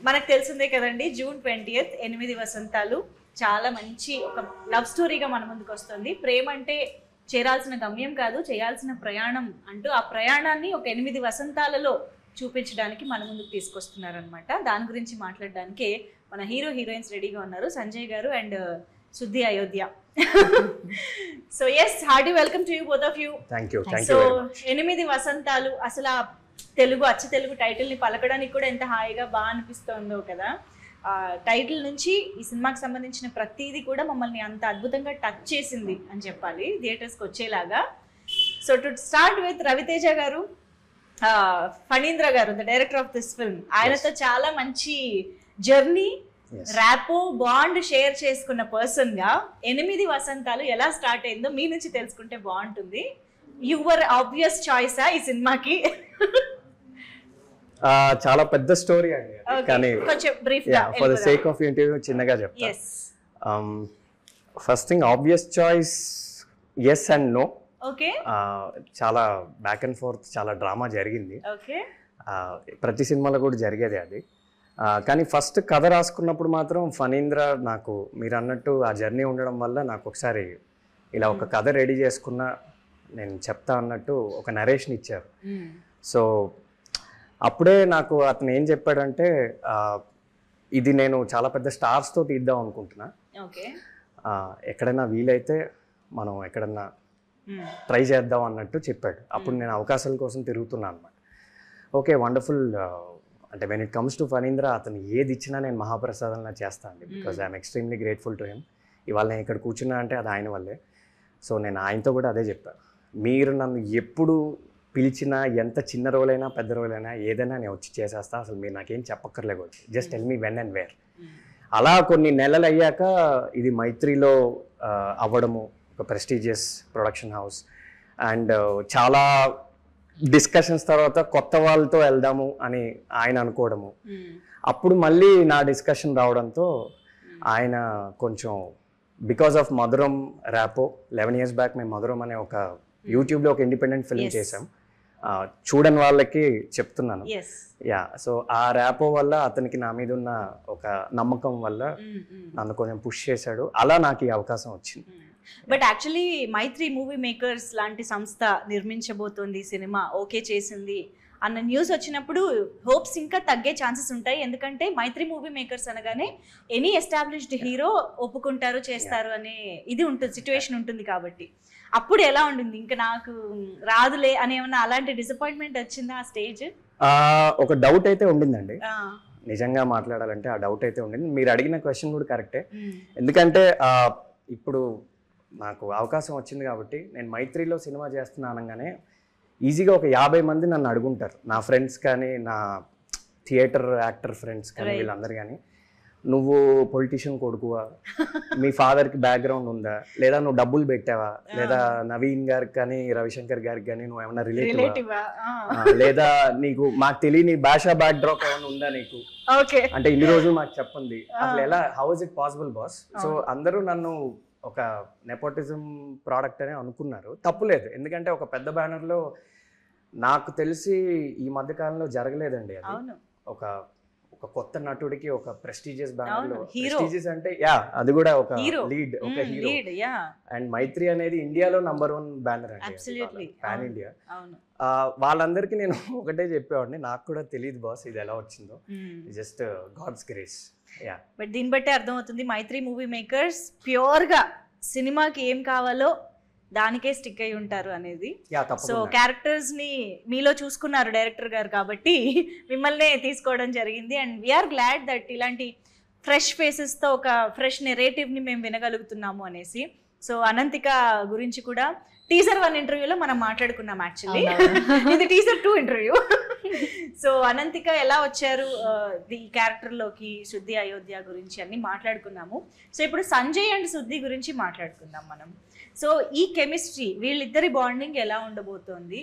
మనకు తెలిసిందే కదండి, జూన్ 20th 8 వసంతాలు చాలా మంచి ఒక లవ్ స్టోరీగా మన ముందుకు వస్తుంది. ప్రేమ అంటే చేరాల్సిన గమ్యం కాదు, చేయాల్సిన ప్రయాణం అంటూ ఆ ప్రయాణాన్ని ఒక 8 వసంతాలలో చూపించడానికి మన ముందుకు తీసుకొస్తున్నారనమాట. దాని గురించి మాట్లాడడానికే మన హీరో హీరోయిన్స్ రెడీగా ఉన్నారు, Sanjay garu and Shuddhi Ayodhya. So yes, hearty welcome to you both of you. సో 8 వసంతాలు, అసలు ఆ తెలుగు అచ్చ తెలుగు టైటిల్ని పలకడానికి కూడా ఎంత హాయిగా బాగా అనిపిస్తుందో కదా. టైటిల్ నుంచి ఈ సినిమాకి సంబంధించిన ప్రతిదీ కూడా మమ్మల్ని అంత అద్భుతంగా టచ్ చేసింది అని చెప్పాలి, థియేటర్స్కి వచ్చేలాగా. So to start with Ravi Teja garu, Phanindra garu, the director of this film, ఆయనతో చాలా మంచి జర్నీ, ర్యాపో బాండ్ షేర్ చేసుకున్న పర్సన్ గా 8 వసంతాలు ఎలా స్టార్ట్ అయిందో మీ నుంచి తెలుసుకుంటే బాగుంటుంది. యువర్ ఆబ్వియస్ చాయిసా ఈ సినిమాకి? చాలా పెద్ద స్టోరీ అండి, కానీ for the sake of interview చిన్నగా చెప్తా. First thing, obvious choice yes and no. చాలా బ్యాక్ అండ్ ఫోర్త్, చాలా డ్రామా జరిగింది. ప్రతి సినిమాలో కూడా జరిగేది అది. కానీ ఫస్ట్ కథ రాసుకున్నప్పుడు మాత్రం ఫణీంద్ర నాకు మీరు అన్నట్టు ఆ జర్నీ ఉండడం వల్ల నాకు ఒకసారి ఇలా ఒక కథ రెడీ చేసుకున్నా నేను చెప్తా అన్నట్టు ఒక నరేషన్ ఇచ్చారు. సో అప్పుడే నాకు అతను ఏం చెప్పాడంటే, ఇది నేను చాలా పెద్ద స్టార్స్తో తీద్దాం అనుకుంటున్నా, ఎక్కడైనా వీలైతే మనం ఎక్కడన్నా ట్రై చేద్దాం అన్నట్టు చెప్పాడు. అప్పుడు నేను అవకాశాల కోసం తిరుగుతున్నాను అనమాట. Okay, wonderful. అంటే when it comes to Phanindra, అతను ఏది ఇచ్చినా నేను మహాప్రసాదంలా చేస్తాను, because I'm extremely grateful to him. ఇవాళ నేను ఇక్కడ కూర్చున్నా అంటే అది ఆయన వల్లే. సో నేను ఆయనతో కూడా అదే చెప్పాను, మీరు నన్ను ఎప్పుడు పిలిచినా, ఎంత చిన్న రోల్ అయినా పెద్ద రోల్ అయినా ఏదైనా నేను వచ్చి చేసేస్తా, అసలు మీరు నాకేం చెప్పక్కర్లేదు, just tell me when and where. అలా కొన్ని నెలలు అయ్యాక ఇది మైత్రిలో అవ్వడము, ఒక ప్రెస్టీజియస్ ప్రొడక్షన్ హౌస్, అండ్ చాలా డిస్కషన్స్ తర్వాత కొత్త వాళ్ళతో వెళ్దాము అని ఆయన అనుకోవడము. అప్పుడు మళ్ళీ నా డిస్కషన్ రావడంతో ఆయన కొంచెం బికాస్ ఆఫ్ మధురం ర్యాపో, 11 years బ్యాక్ మేము మధురం అనే ఒక యూట్యూబ్లో ఒక ఇండిపెండెంట్ ఫిల్మ్ చేసాం. చూడని వాళ్ళకి చెప్తున్నాను. యా, సో ఆ ర్యాపో వల్ల అతనికి నా మీద ఉన్న ఒక నమ్మకం వల్ల నన్ను కొంచెం పుష్ చేశాడు. అలా నాకు ఈ అవకాశం వచ్చింది. But actually Mythri movie makers లాంటి సంస్థ నిర్మించబోతోంది సినిమా, ఓకే చేసింది అన్న న్యూస్ వచ్చినప్పుడు హోప్స్ ఇంకా తగ్గే ఛాన్సెస్ ఉంటాయి. ఎందుకంటే మైత్రి మూవీ మేకర్స్ అనగానే ఎనీ ఎస్టాబ్లిష్డ్ హీరో ఒప్పుకుంటారు, చేస్తారు అనే ఇది ఉంటుంది, సిచ్యువేషన్ ఉంటుంది. కాబట్టి అప్పుడు ఎలా ఉండింది? ఇంకా నాకు రాదులే అని ఏమన్నా అలాంటి డిసప్పాయింట్మెంట్ వచ్చిందా ఆ స్టేజ్? ఒక డౌట్ అయితే ఉండిందండి, నిజంగా మాట్లాడాలంటే ఆ డౌట్ అయితే ఉండింది. మీరు అడిగిన క్వశ్చన్ కూడా కరెక్టే. ఎందుకంటే ఇప్పుడు నాకు అవకాశం వచ్చింది కాబట్టి నేను మైత్రిలో సినిమా చేస్తున్నా అనగానే ఈజీగా ఒక 50 మంది నన్ను అడుగుంటారు, నా ఫ్రెండ్స్ కానీ, నా థియేటర్ యాక్టర్ ఫ్రెండ్స్ కానీ, వీళ్ళందరూ కానీ, నువ్వు పొలిటీషియన్ కొడుకువా, మీ ఫాదర్కి బ్యాక్గ్రౌండ్ ఉందా, లేదా నువ్వు డబ్బులు పెట్టావా, లేదా నవీన్ గారికి కానీ రవిశంకర్ గారికి కానీ నువ్వు ఏమన్నా రిలేటివా, లేదా నీకు మాకు తెలియని భాషా బ్యాక్ డ్రాప్ ఏమైనా ఉందా నీకు, అంటే ఇన్ని రోజులు మాకు చెప్పండి, అసలు ఎలా, how is it possible boss? So అందరూ నన్ను ఒక నెపోటిజం ప్రోడక్ట్ అని అనుకున్నారు. తప్పులేదు, ఎందుకంటే ఒక పెద్ద బ్యానర్లో నాకు తెలిసి ఈ మధ్య కాలంలో జరగలేదండి అది. ఒక ఒక కొత్త నటుడికి ఒక ప్రెస్టీజియస్ బ్యానర్లో, ప్రెస్టీజియస్ అంటే యా అది కూడా ఒక లీడ్, ఒక హీరో. అండ్ మైత్రి అనేది ఇండియాలో #1 బ్యానర్ అండి, పాన్ ఇండియా. వాళ్ళందరికీ నేను ఒకటే చెప్పేవాడిని, నాకు కూడా తెలియదు బాస్ ఇది ఎలా వచ్చిందో, జస్ట్ గాడ్స్ గ్రేస్. బట్ దీన్ని బట్టి అర్థమవుతుంది మైత్రి మూవీ మేకర్స్ ప్యూర్ గా సినిమాకి ఏం కావాలో దానికే స్టిక్ అయి ఉంటారు అనేది. సో క్యారెక్టర్స్ ని మీలో చూసుకున్నారు డైరెక్టర్ గారు కాబట్టి మిమ్మల్ని తీసుకోవడం జరిగింది. అండ్ వీఆర్ గ్లాడ్ దట్ ఇలాంటి ఫ్రెష్ ఫేసెస్ తో ఒక ఫ్రెష్ నెరేటివ్ ని మేము వినగలుగుతున్నాము అనేసి. సో అనంతిక గురించి కూడా టీజర్ 1 ఇంటర్వ్యూలో మనం మాట్లాడుకున్నాం. యాక్చువల్లీ ఇది టీజర్ 2 ఇంటర్వ్యూ. సో అనంతిక ఎలా వచ్చారు ఈ క్యారెక్టర్లోకి, శుద్ధి అయోధ్య గురించి అన్ని మాట్లాడుకున్నాము. సో ఇప్పుడు సంజయ్ అండ్ శుద్ధి గురించి మాట్లాడుకుందాం మనం. సో ఈ కెమిస్ట్రీ, వీళ్ళిద్దరి బాండింగ్ ఎలా ఉండబోతోంది?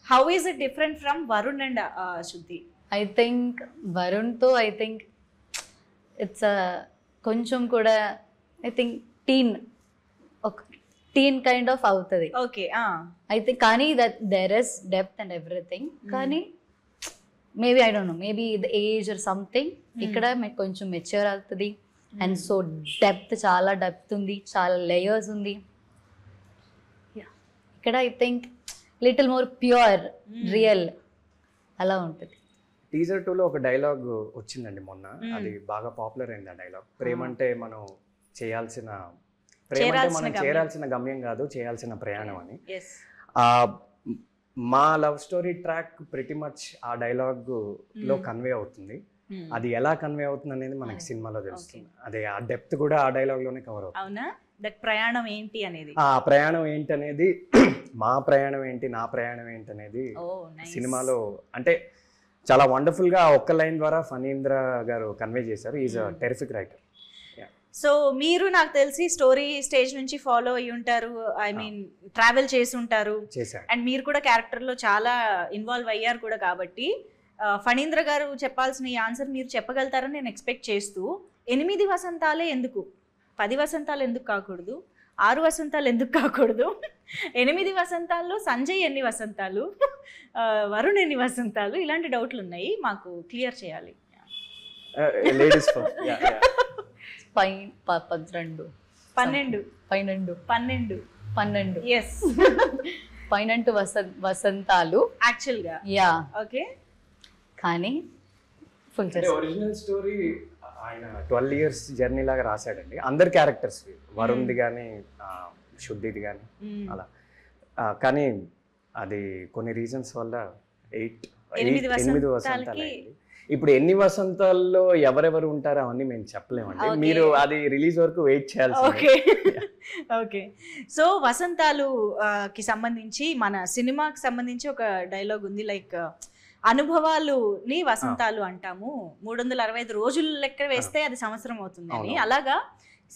How is it different from Varun and Shuddhi? I think వరుణ్తో ఇట్స్ కొంచెం కూడా I think teen kind of అవుతుంది. ఓకే, అయితే కానీ that there is depth and everything. కానీ maybe I don't know, maybe the age or something, ఇక్కడ కొంచెం మెచ్యూర్ అవుతుంది. అండ్ సో డెప్త్, చాలా డెప్త్ ఉంది, చాలా లేయర్స్ ఉంది. ఇక్కడ I think little more pure, real అలా ఉంటుంది. టీజర్ 2లో ఒక డైలాగ్ వచ్చిందండి మొన్న, అది బాగా పాపులర్ అయింది ఆ డైలాగ్. ప్రేమంటే మనం చేరాల్సిన గమ్యం కాదు, చేయాల్సిన ప్రయాణం అని. మా love story track pretty much ఆ డైలాగ్ లో కన్వే అవుతుంది. అది ఎలా కన్వే అవుతుంది అనేది మనకి సినిమాలో తెలుస్తుంది. అదే ఆ డెప్త్ కూడా ఆ డైలాగ్ లోనే కవర్ అవుతుంది. అవునా? దట్ ప్రయాణం ఏంటి అనేది, ఆ ప్రయాణం ఏంటి అనేది, మా ప్రయాణం ఏంటి, నా ప్రయాణం ఏంటి అనేది సినిమాలో అంటే చాలా వండర్ఫుల్ గా ఒక్క లైన్ ద్వారా ఫణీంద్ర గారు కన్వే చేశారు. Is a terrific writer. So మీరు నాకు తెలిసి స్టోరీ స్టేజ్ నుంచి ఫాలో అయ్యి ఉంటారు, ఐ మీన్ ట్రావెల్ చేసి ఉంటారు, అండ్ మీరు కూడా క్యారెక్టర్ లో చాలా ఇన్వాల్వ్ అయ్యారు కూడా. కాబట్టి ఫణీంద్ర గారు చెప్పాల్సిన ఈ ఆన్సర్ మీరు చెప్పగలుగుతారని నేను ఎక్స్పెక్ట్ చేస్తూ, 8 వసంతాలే ఎందుకు, 10 వసంతాలు ఎందుకు కాకూడదు, 6 వసంతాలు ఎందుకు కాకూడదు, 8 వసంతాల్లో సంజయ్ ఎన్ని వసంతాలు, వరుణ్ ఎన్ని వసంతాలు, ఇలాంటి డౌట్లు ఉన్నాయి, మాకు క్లియర్ చేయాలి. 12 ఎస్ 12 వసంతాలు యాక్చువల్గా. Yeah, okay. కానీ ఫుల్ ఒరిజినల్ స్టోరీ ఆయన 12 years జర్నీ లాగా రాశాడండి. అందరి క్యారెక్టర్స్, వరుణ్ది కానీ శుద్ధిది కానీ అలా. కానీ అది కొన్ని రీజన్స్ వల్ల 8 వసంతాలు. ఇప్పుడు ఎన్ని వసంతాల్లో ఎవరెవరు ఉంటారో అవన్నీ మేము చెప్పలేమండి. మీరు అది రిలీజ్ వరకు వెయిట్ చేయాలి. ఓకే. సో వసంతాలు కి సంబంధించి, మన సినిమాకి సంబంధించి ఒక డైలాగ్ ఉంది, లైక్ అనుభవాలుని వసంతాలు అంటాము, 365 రోజులు లెక్క వేస్తే అది సంవత్సరం అవుతుంది అని. అలాగా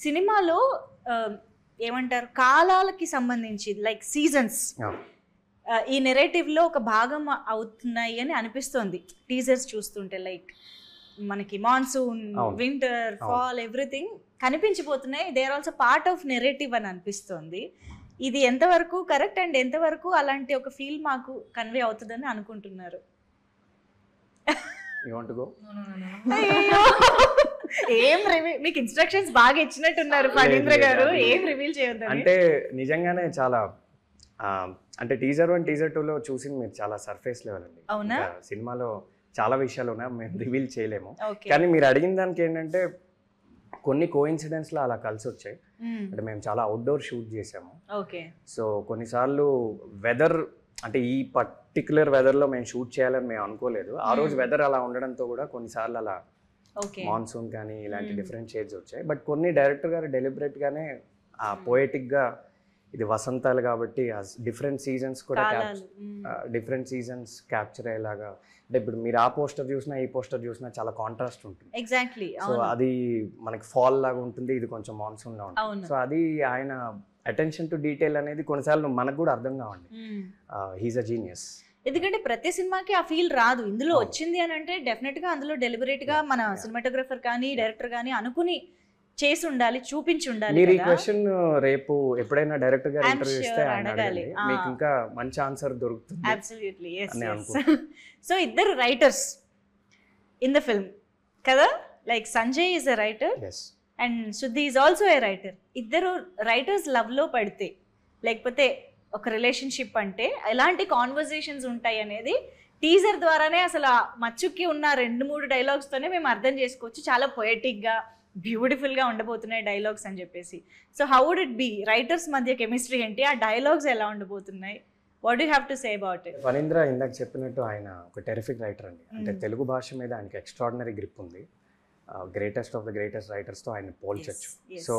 సినిమాలో ఏమంటారు, కాలాలకి సంబంధించి లైక్ సీజన్స్ ఈ నెరేటివ్ లో ఒక భాగం అవుతున్నాయి అని అనిపిస్తుంది టీజర్స్ చూస్తుంటే. లైక్ మనకి మాన్సూన్, వింటర్, ఫాల్, ఎవ్రీథింగ్ కనిపించిపోతున్నాయి. They are also part of narrative అని అనిపిస్తుంది. ఇది ఎంతవరకు కరెక్ట్ అండ్ ఎంతవరకు అలాంటి ఒక ఫీల్ మాకు కన్వే అవుతుందని అనుకుంటున్నారు? ఏం మీకు ఇన్స్ట్రక్షన్స్ బాగా ఇచ్చినట్టున్నారు ఫణీంద్ర గారు, ఏం రివీల్ చేయొద్దు అంటే. నిజంగానే చాలా అంటే టీజర్ 1, టీజర్ 2లో చూసింది మీరు చాలా సర్ఫేస్ లెవెల్ అండి. సినిమాలో చాలా విషయాలు ఉన్నాయి, మేము రివీల్ చేయలేము. కానీ మీరు అడిగిన దానికి ఏంటంటే కొన్ని కోఇన్సిడెంట్స్ లో అలా కలిసి వచ్చాయి. అంటే మేము చాలా అవుట్డోర్ షూట్ చేసాము. సో కొన్నిసార్లు వెదర్, అంటే ఈ పర్టికులర్ వెదర్ లో మేము షూట్ చేయాలని మేము అనుకోలేదు. ఆ రోజు వెదర్ అలా ఉండడంతో కూడా కొన్నిసార్లు అలా మాన్సూన్ కానీ ఇలాంటి డిఫరెంట్ షేడ్స్ వచ్చాయి. బట్ కొన్ని డైరెక్టర్ గారు డెలిబరేట్ గానే ఆ పోయటిక్ గా ఇది వసంతాలు కాబట్టి డిఫరెంట్ సీజన్స్ కూడా డిఫరెంట్ సీజన్స్ క్యాప్చర్ అయ్యేలాగా. అంటే ఇప్పుడు మీరు ఆ పోస్టర్ చూసినా ఈ పోస్టర్ చూసినా చాలా కాంట్రాస్ట్ ఉంటుంది. ఎగ్జాక్ట్లీ. సో అది మనకి ఫాల్ లాగా ఉంటుంది, ఇది కొంచెం మాన్సూన్ లా ఉంటుంది. సో అది ఆయన అటెన్షన్ టు డీటెయిల్ అనేది కొన్నిసార్లు మనకు కూడా అర్థం కావండి. He's a genius. ఎందుకంటే ప్రతి సినిమాకి ఆ ఫీల్ రాదు. ఇందులో వచ్చింది అని అంటే డెఫినెట్ గా అందులో డెలిబరేట్ గా మన సినిమాటోగ్రఫర్ కానీ డైరెక్టర్ కానీ అనుకుని చేసి ఉండాలి, చూపించి ఉండాలి. మీరు ఈ క్వశ్చన్ రేపు ఎప్పుడైనా డైరెక్టర్ గారు ఇంటర్వ్యూ ఇస్తే అడగాలి, మీకు ఇంకా మంచి ఆన్సర్ దొరుకుతుంది. Absolutely, yes. సో ఇద్దరు రైటర్స్ ఇన్ ద ఫిల్మ్ కదా, like Sanjay is a writer and శుద్ధి ఈజ్ ఆల్సో ఏ రైటర్. ఇద్దరు రైటర్స్ లవ్ లో పడితే, లేకపోతే ఒక రిలేషన్షిప్ అంటే ఎలాంటి కాన్వర్జేషన్స్ ఉంటాయి అనేది టీజర్ ద్వారానే అసలు మచ్చుక్కి ఉన్న 2-3 డైలాగ్స్ తోనే మేము అర్థం చేసుకోవచ్చు. చాలా పొయటిక్ గా, బ్యూటిఫుల్ గా ఉండబోతున్నాయి డైలాగ్స్ అని చెప్పేసి. So how would it be, writers మధ్య కెమిస్ట్రీ ఏంటి, ఆ డైలాగ్స్ ఎలా ఉండబోతున్నాయి, what you have to say about it? Phanindra ఇందాక చెప్పినట్టు ఆయన ఒక టెరిఫిక్ రైటర్ అండి. అంటే తెలుగు భాష మీద ఆయనకి ఎక్స్ట్రాడినరీ గ్రిప్ ఉంది. గ్రేటెస్ట్ ఆఫ్ ద గ్రేటెస్ట్ రైటర్స్తో ఆయన పోల్చొచ్చు. సో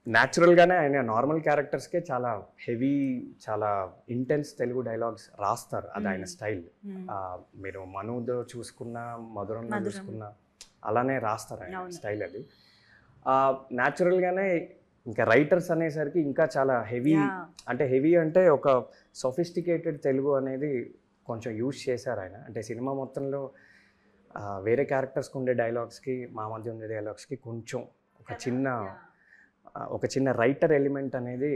న్యాచురల్గానే ఆయన నార్మల్ క్యారెక్టర్స్కే చాలా హెవీ, చాలా ఇంటెన్స్ తెలుగు డైలాగ్స్ రాస్తారు. అది ఆయన స్టైల్. మీరు మనుదో చూసుకున్నా, మధురంలో చూసుకున్నా అలానే రాస్తారు ఆయన స్టైల్. అది న్యాచురల్గానే. ఇంకా రైటర్స్ అనేసరికి ఇంకా చాలా హెవీ, అంటే హెవీ అంటే ఒక సొఫిస్టికేటెడ్ తెలుగు అనేది కొంచెం యూజ్ చేశారు ఆయన. అంటే సినిమా మొత్తంలో వేరే క్యారెక్టర్స్కి ఉండే డైలాగ్స్కి, మా మధ్య ఉండే డైలాగ్స్కి కొంచెం ఒక చిన్న ఒక చిన్న రైటర్ ఎలిమెంట్ అనేది,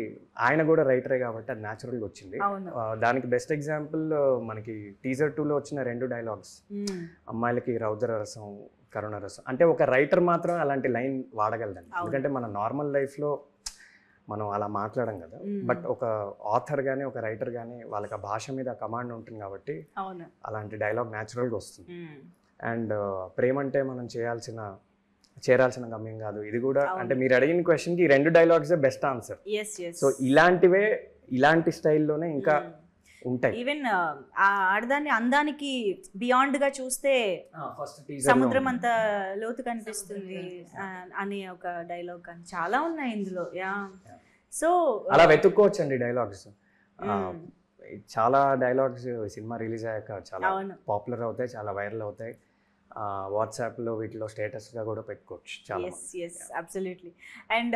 ఆయన కూడా రైటరే కాబట్టి అది న్యాచురల్గా వచ్చింది. దానికి బెస్ట్ ఎగ్జాంపుల్ మనకి టీజర్ 2లో వచ్చిన 2 డైలాగ్స్, అమ్మాయిలకి రౌద్ర రసం కరుణ రసం, అంటే ఒక రైటర్ మాత్రం అలాంటి లైన్ వాడగలదండి. ఎందుకంటే మన నార్మల్ లైఫ్లో మనం అలా మాట్లాడం కదా, బట్ ఒక ఆథర్ కానీ ఒక రైటర్ కానీ వాళ్ళకి ఆ భాష మీద కమాండ్ ఉంటుంది కాబట్టి అలాంటి డైలాగ్ న్యాచురల్గా వస్తుంది. అండ్ ప్రేమ అంటే మనం చేరాల్సిన గమ్యం కాదు, ఇది కూడా అంటే మీరు అడిగిన క్వశ్చన్కి ఈ 2 డైలాగ్స్ బెస్ట్ ఆన్సర్. సో ఇలాంటి స్టైల్లోనే ఇంకా ఉంటాయి. ఈవెన్ ఆడదాన్ని అందానికి బియాండ్ గా చూస్తే సముద్రం అంత లోతు కనిపిస్తుంది అనే ఒక డైలాగ్ కానీ చాలా ఉన్నాయి ఇందులో. సో అలా వెతుక్కోవచ్చు అండి డైలాగ్స్. చాలా డైలాగ్స్ సినిమా రిలీజ్ అయ్యాక చాలా పాపులర్ అవుతాయి, చాలా వైరల్ అవుతాయి. వాట్సాప్లో వీటిలో స్టేటస్గా కూడా పెట్టుకోవచ్చు చాలా. Yes absolutely. అండ్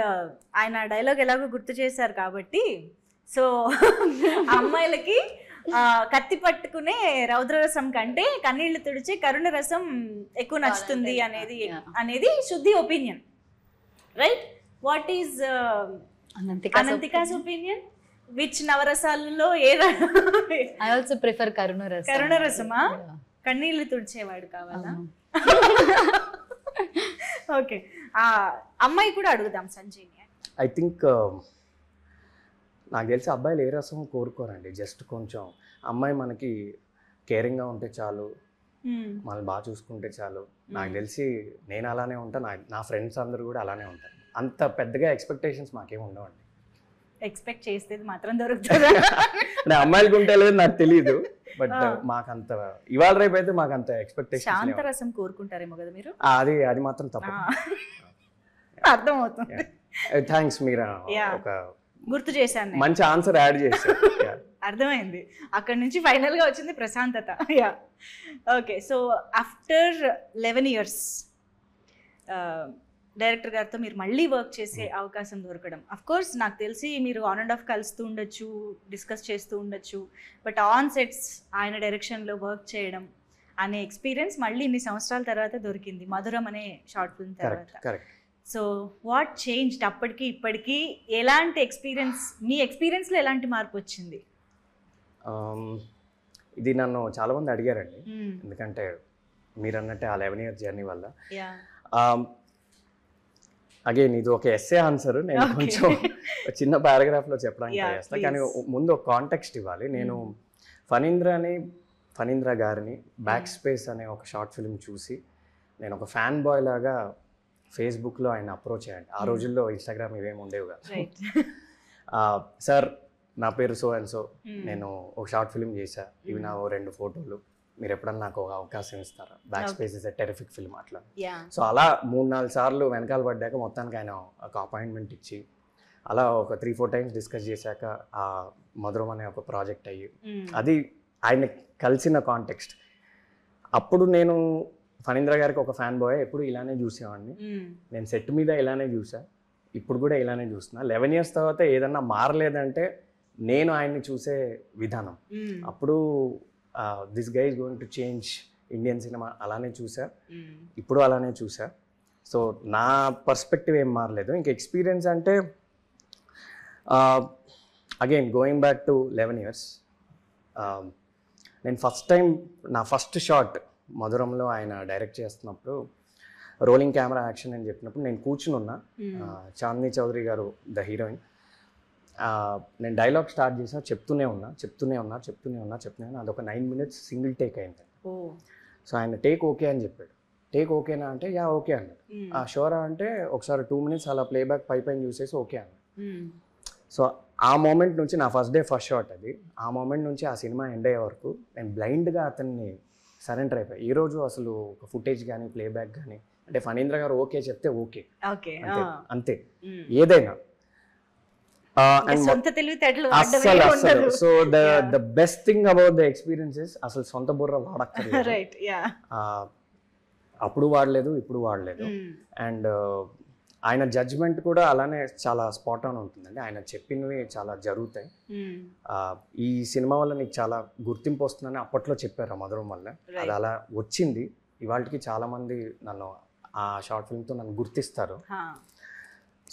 ఆయన డైలాగ్ ఎలాగో గుర్తు చేశారు కాబట్టి, సో అమ్మాయిలకి కత్తి పట్టుకునే రౌద్రరసం కంటే కన్నీళ్లు తుడిచే కరుణ రసం ఎక్కువ నచ్చుతుంది అనేది Shuddhi opinion, right? What is Ananthika's opinion? Which నవరసాలలో I also prefer కరుణ రసమా? కన్నీళ్లు తుడిచేవాడు కావాలా? ఓకే, అమ్మాయి కూడా అడుగుదాం సంజయ్ని. ఐ థింక్ నాకు తెలిసి అబ్బాయిలు ఏ రసం కోరుకోరండి, జస్ట్ కొంచెం అమ్మాయి మనకి కేరింగ్గా ఉంటే చాలు, మనల్ని బాగా చూసుకుంటే చాలు. నాకు తెలిసి నేను అలానే ఉంటాను, నా ఫ్రెండ్స్ అందరూ కూడా అలానే ఉంటారు. అంత పెద్దగా ఎక్స్పెక్టేషన్స్ మాకేం ఉండవండి. ఎక్స్పెక్ట్ చేసేది మాత్రం దొరుకుతుంది అంటే అమ్మాయిలకు ఉంటే లేదు నాకు తెలియదు, బట్ మాకంత ఇవాళ రేపు అయితే మాకంత ఎక్స్పెక్టేషన్. శాంతరసం కోరుకుంటారేమో కదా మీరు? అది మాత్రం తప్పు. అర్థమవుతుంది. థ్యాంక్స్, మీరు ఒక గుర్తు చేశాను, మంచి ఆన్సర్ యాడ్ చేశారు. అర్థమైంది. అక్కడ నుంచి ఫైనల్ గా వచ్చింది ప్రశాంతత. Yeah, okay. So after 11 years director గారితో మీరు మళ్ళీ వర్క్ చేసే అవకాశం దొరకడం, అఫ్ కోర్స్ నాకు తెలిసి మీరు ఆన్ అండ్ ఆఫ్ కలుస్తూ ఉండొచ్చు, డిస్కస్ చేస్తూ ఉండొచ్చు, బట్ ఆన్ సెట్స్ ఆయన డైరెక్షన్లో వర్క్ చేయడం అనే ఎక్స్పీరియన్స్ మళ్ళీ ఇన్ని సంవత్సరాల తర్వాత దొరికింది మధురం అనే షార్ట్ ఫిల్మ్ తర్వాత. సో వాట్ చేంజ్డ్ అప్పటికి ఇప్పటికీ? ఎలాంటి ఎక్స్పీరియన్స్, మీ ఎక్స్పీరియన్స్లో ఎలాంటి మార్పు వచ్చింది? ఇది నన్ను చాలామంది అడిగారండి, ఎందుకంటే మీరు అన్నట్టే ఆ 11 years జర్నీ వల్ల. అగైన్ ఇది ఒక ఎస్సే ఆన్సర్, నేను కొంచెం చిన్న పారాగ్రాఫ్లో చెప్పడానికి ట్రై చేస్తాను, కానీ ముందు ఒక కాంటెక్స్ట్ ఇవ్వాలి. నేను ఫణీంద్ర గారిని బ్యాక్ స్పేస్ అనే ఒక షార్ట్ ఫిల్మ్ చూసి నేను ఒక ఫ్యాన్ బాయ్ లాగా ఫేస్బుక్లో ఆయన అప్రోచ్ అయ్యండి. ఆ రోజుల్లో ఇన్స్టాగ్రామ్ ఇవేమి ఉండేవి కాదు. సార్, నా పేరు సో అండ్ సో, నేను ఒక షార్ట్ ఫిల్మ్ చేశా, ఇవి నా 2 photos, మీరు ఎప్పుడన్నా నాకు ఒక అవకాశం ఇస్తారా? Back space is a terrific film అట్లా. సో అలా 3-4 సార్లు వెనకాల పడ్డాక మొత్తానికి ఆయన ఒక అపాయింట్మెంట్ ఇచ్చి అలా ఒక 3-4 times డిస్కస్ చేశాక ఆ మధురం అనే ఒక ప్రాజెక్ట్ అయ్యి, అది ఆయన కలిసిన కాంటెక్స్ట్. అప్పుడు నేను ఫణీంద్ర గారికి ఒక ఫ్యాన్ బాయ్, ఎప్పుడు ఇలానే చూసేవాడిని, నేను సెట్ మీద ఇలానే చూసా, ఇప్పుడు కూడా ఇలానే చూస్తున్నా. 11 years తర్వాత ఏదన్నా మారలేదంటే నేను ఆయన్ని చూసే విధానం. అప్పుడు this guy is going to change Indian cinema అలానే చూసా, ఇప్పుడు అలానే చూసా. సో నా పర్స్పెక్టివ్ ఏం మారలేదు. ఇంకా ఎక్స్పీరియన్స్ అంటే again going back to 11 years, నేను నా ఫస్ట్ షాట్ మధురంలో ఆయన డైరెక్ట్ చేస్తున్నప్పుడు రోలింగ్ కెమెరా యాక్షన్ అని చెప్పినప్పుడు నేను కూర్చుని ఉన్నా, చాందిని చౌదరి గారు ద హీరోయిన్, నేను డైలాగ్ స్టార్ట్ చేసిన చెప్తూనే ఉన్నా అదొక 9 minutes సింగిల్ టేక్ అయింది. సో ఆయన టేక్ ఓకే అని చెప్పాడు. టేక్ ఓకేనా అంటే యా ఓకే అన్నాడు. షోరా అంటే ఒకసారి 2 minutes అలా ప్లేబ్యాక్ పైన చూసేసి ఓకే అన్నాడు. సో ఆ మూమెంట్ నుంచి, నా ఫస్ట్ షాట్ అది, ఆ మూమెంట్ నుంచి ఆ సినిమా ఎండ్ అయ్యే వరకు నేను బ్లైండ్గా అతన్ని సరెండర్ అయిపోయాయి. ఈరోజు అసలు ఒక ఫుటేజ్ కానీ ప్లేబ్యాక్ కానీ, అంటే ఫణీంద్ర గారు ఓకే చెప్తే ఓకే, అంతే ఏదైనా. అసలు so the best thing about the experiences, అసలు సొంత బుర్ర వాడక్కర్లేదు. అప్పుడు వాడలేదు, ఇప్పుడు వాడలేదు. అండ్ ఆయన జడ్జ్మెంట్ కూడా అలానే చాలా స్పాట్ ఆన్ ఉంటుందండి. ఆయన చెప్పినవి చాలా జరుగుతాయి. ఈ సినిమా వల్ల నీకు చాలా గుర్తింపు వస్తుందని అప్పట్లో చెప్పారు ఆ మధురం వల్ల, అది అలా వచ్చింది. ఇవాళకి చాలా మంది నన్ను ఆ షార్ట్ ఫిల్మ్తో నన్ను గుర్తిస్తారు.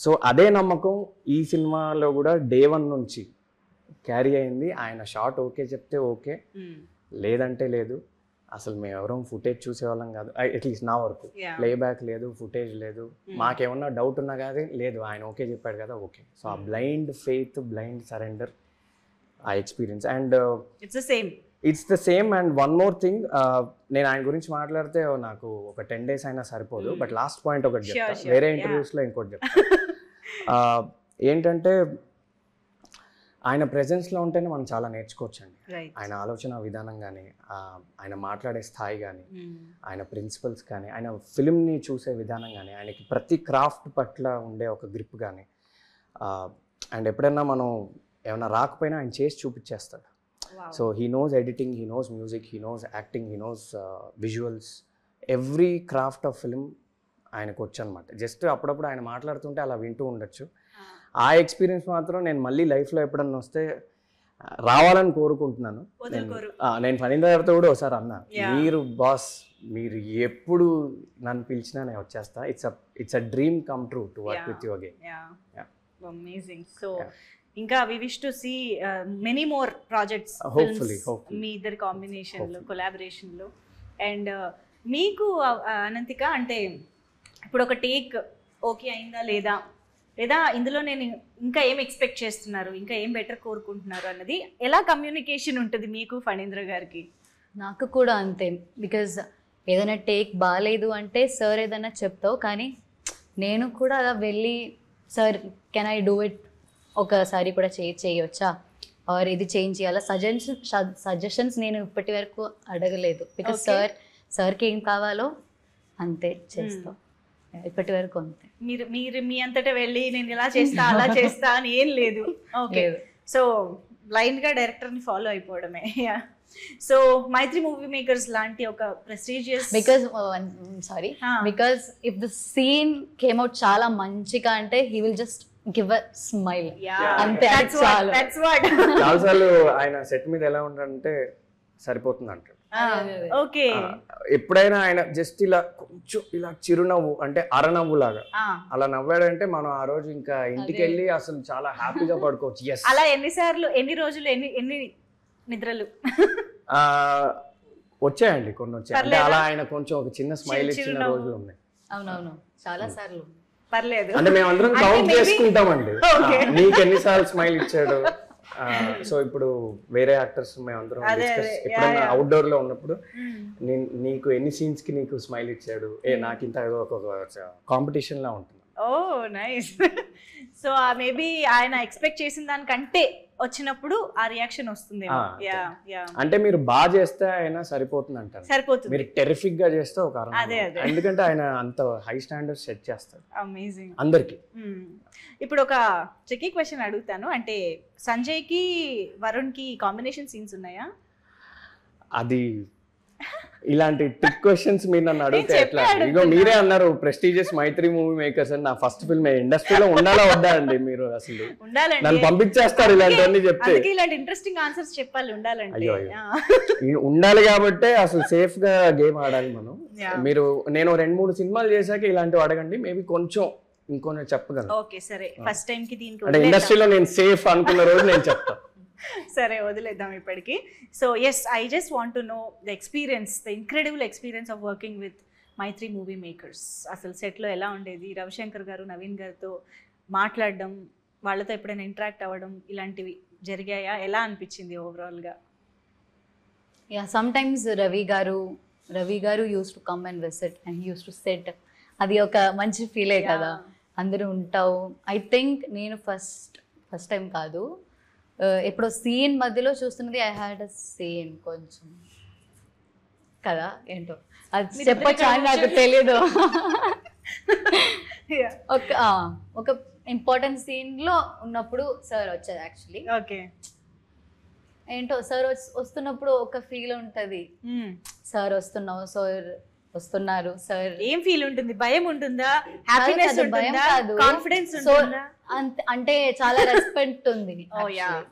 సో అదే నమ్మకం ఈ సినిమాలో కూడా డే 1 నుంచి క్యారీ అయింది. ఆయన షార్ట్ ఓకే చెప్తే ఓకే, లేదంటే లేదు. అసలు మేము ఎవరో ఫుటేజ్ చూసేవాళ్ళం కాదు, అట్లీస్ట్ నా వరకు. ప్లేబ్యాక్ లేదు, ఫుటేజ్ లేదు. మాకేమన్నా డౌట్ ఉన్నా కానీ లేదు, ఆయన ఓకే చెప్పాడు కదా ఓకే. సో ఆ బ్లైండ్ ఫెయిత్, బ్లైండ్ సరెండర్, ఆ experience. And it's the same. And one more thing, నేను ఆయన గురించి మాట్లాడితే నాకు ఒక 10 days అయినా సరిపోదు. బట్ లాస్ట్ పాయింట్ ఒకటి చెప్తాను, వేరే ఇంటర్వ్యూస్లో ఇంకోటి చెప్తాను. ఏంటంటే ఆయన ప్రెజెన్స్లో ఉంటేనే మనం చాలా నేర్చుకోవచ్చండి. ఆయన ఆలోచన విధానం కానీ, ఆయన మాట్లాడే స్థాయి కానీ, ఆయన ప్రిన్సిపల్స్ కానీ, ఆయన ఫిల్మ్ని చూసే విధానం కానీ, ఆయనకి ప్రతి క్రాఫ్ట్ పట్ల ఉండే ఒక గ్రిప్ కానీ. అండ్ ఎప్పుడైనా మనం ఏమైనా రాకపోయినా ఆయన చేసి చూపించేస్తాడు. So he knows editing, he knows music, he knows acting, he knows visuals, every craft of film ఆయనకు వచ్చు అనమాట. జస్ట్ అప్పుడప్పుడు ఆయన మాట్లాడుతుంటే అలా వింటూ ఉండొచ్చు. ఆ ఎక్స్పీరియన్స్ మాత్రం నేను మళ్ళీ లైఫ్లో ఎప్పుడన్నా వస్తే రావాలని కోరుకుంటున్నాను. నేను ఫణీంద్ర గారితో కూడా ఒకసారి అన్నా, మీరు బాస్, మీరు ఎప్పుడు నన్ను పిలిచినా నేను వచ్చేస్తా. It's a dream come true to work with you again. Amazing. So ఇంకా we wish to see many more projects మీ ఇద్దరి కాంబినేషన్లో, కొలాబరేషన్లో. అండ్ మీకు అనంతిక, అంటే ఇప్పుడు ఒక టేక్ ఓకే అయిందా లేదా, లేదా ఇందులో నేను ఇంకా ఏం ఎక్స్పెక్ట్ చేస్తున్నారు, ఇంకా ఏం బెటర్ కోరుకుంటున్నారు అన్నది ఎలా కమ్యూనికేషన్ ఉంటుంది మీకు ఫణీంద్ర గారికి? నాకు కూడా అంతే. బికాజ్ ఏదైనా టేక్ బాగాలేదు అంటే సార్ ఏదైనా చెప్తావు, కానీ నేను కూడా అలా వెళ్ళి sir can I do it, ఒకసారి కూడా చేయొచ్చా, ఆర్ ఇది చేంజ్ చేయాలా, సజెషన్స్ నేను ఇప్పటి వరకు అడగలేదు. బికాజ్ సార్కి ఏం కావాలో అంతే చేస్తాం ఇప్పటి వరకు. అంతే. మీరు మీ అంతటా వెళ్ళి నేను ఇలా చేస్తా అలా చేస్తా అని ఏం లేదు. ఓకే, సో బ్లైండ్గా డైరెక్టర్ని ఫాలో అయిపోవడమే. సో మైత్రి మూవీ మేకర్స్ లాంటి ఒక prestigious, because if the scene came out చాలా మంచిగా అంటే he will just give a smile, అంతే. చాలాసార్లు ఆయన సెట్ మీద ఎలా ఉంటాడంటే సరిపోతుంది అంటాడు. ఓకే, ఎప్పుడైనా ఆయన జస్ట్ ఇలా కొంచెం ఇలా చిరునవ్వు, అంటే అరనవ్వు లాగా అలా నవ్వాడంటే మనం ఆ రోజు ఇంకా ఇంటికి వెళ్ళి అసలు చాలా హ్యాపీగా పడుకోవచ్చు. అలా ఎన్నిసార్లు, ఎన్ని రోజులు, ఎన్ని నిద్రలు వచ్చాయండి? కొన్ని వచ్చాయి. అంటే అలా ఆయన కొంచెం ఒక చిన్న స్మైల్ ఇచ్చిన రోజులు ఉన్నాయి. అవునవును, చాలా సార్లు. పర్లేదు, అంటే మేమందరం కౌంట్ చేసుకుంటామండి నీకు ఎన్నిసార్లు స్మైల్ ఇచ్చాడు. సో ఇప్పుడు వేరే యాక్టర్స్ మేమందరం ఎప్పుడైనా అవుట్డోర్ లో ఉన్నప్పుడు నీకు ఎన్ని సీన్స్ కి నీకు స్మైల్ ఇచ్చాడు, నాకు ఇంత ఏదో ఒక కాంపిటీషన్ లా ఉంటుంది. ఓ నైస్. సో మేబీ ఆయన ఎక్స్పెక్ట్ చేసిన దానికంటే వచ్చినప్పుడు ఆ రియాక్షన్ వస్తుంది. అంటే మీరు బాగా చేస్తే ఆయన సరిపోతుంది అంటారు. సరిపోతుంది. మీరు టెరిఫిక్ గా చేస్తే ఒక ఎందుకంటే ఆయన అంత హై స్టాండర్డ్ సెట్ చేస్తారు. అమేజింగ్. అందరికి. ఇప్పుడు ఒక ట్రికీ క్వశ్చన్ అడుగుతాను, అంటే సంజయ్ కి వరుణ్ కి కాంబినేషన్ సీన్స్ ఉన్నాయా? అది ఇలాంటి ట్రిక్ క్వశ్చన్స్ మీరు నన్ను అడిగితే ఎట్లా? ఇగో మీరే అన్నారు ప్రెస్టీజియస్ మైత్రి మూవీ మేకర్స్ అని. నా ఫస్ట్ ఫిల్మ్ ఇండస్ట్రీలో ఉండాలా వద్దా అండి? మీరు అసలు నన్ను పంపించేస్తారు ఇలాంటివన్నీ చెప్తే. ఇలాంటి ఇంట్రెస్టింగ్ ఆన్సర్స్ చెప్పాలి, ఉండాలంటే. అయ్యో, ఉండాలి కాబట్టి అసలు సేఫ్ గా గేమ్ ఆడాలి మనం. మీరు నేను 2-3 సినిమాలు చేశాక ఇలాంటివి అడగండి, మేబీ కొంచెం ఇంకొన్ని చెప్పగలను. ఓకే సరే, ఫస్ట్ టైం కి దీనికి అంటే ఇండస్ట్రీలో నేను సేఫ్ అనుకున్న రోజు నేను చెప్తాను. సరే, వదిలేద్దాం ఇప్పటికి. So yes, I just want to know the experience, the incredible experience of working with Mythri movie makers. అసలు సెట్లో ఎలా ఉండేది? రవిశంకర్ గారు, నవీన్ గారితో మాట్లాడడం, వాళ్ళతో ఎప్పుడైనా ఇంటరాక్ట్ అవ్వడం, ఇలాంటివి జరిగాయా? ఎలా అనిపించింది ఓవరాల్గా? యా, సమ్టైమ్స్ రవి గారు use to come and visit and use to set. అది ఒక మంచి ఫీలే కదా, అందరూ ఉంటావు. ఐ థింక్ నేను ఫస్ట్ టైం కాదు, ఎప్పుడో సీన్ మధ్యలో చూస్తున్నది. ఐ హ్యాడ్ అ సీన్ కొంచెం కదా, ఏంటో అది చెప్పచ్చా అని నాకు తెలియదు. ఒక ఇంపార్టెంట్ సీన్లో ఉన్నప్పుడు సార్ వచ్చారు యాక్చువల్లీ. ఓకే, ఏంటో సార్ వస్తున్నప్పుడు ఒక ఫీల్ ఉంటుంది. సార్ వస్తున్నారు సార్. ఏం ఫీల్ ఉంటుంది? భయం ఉంటుందా? హ్యాపీనెస్ ఉంటుందా? కాన్ఫిడెన్స్ ఉంటుందా? అంటే చాలా రెస్పెక్ట్ ఉంది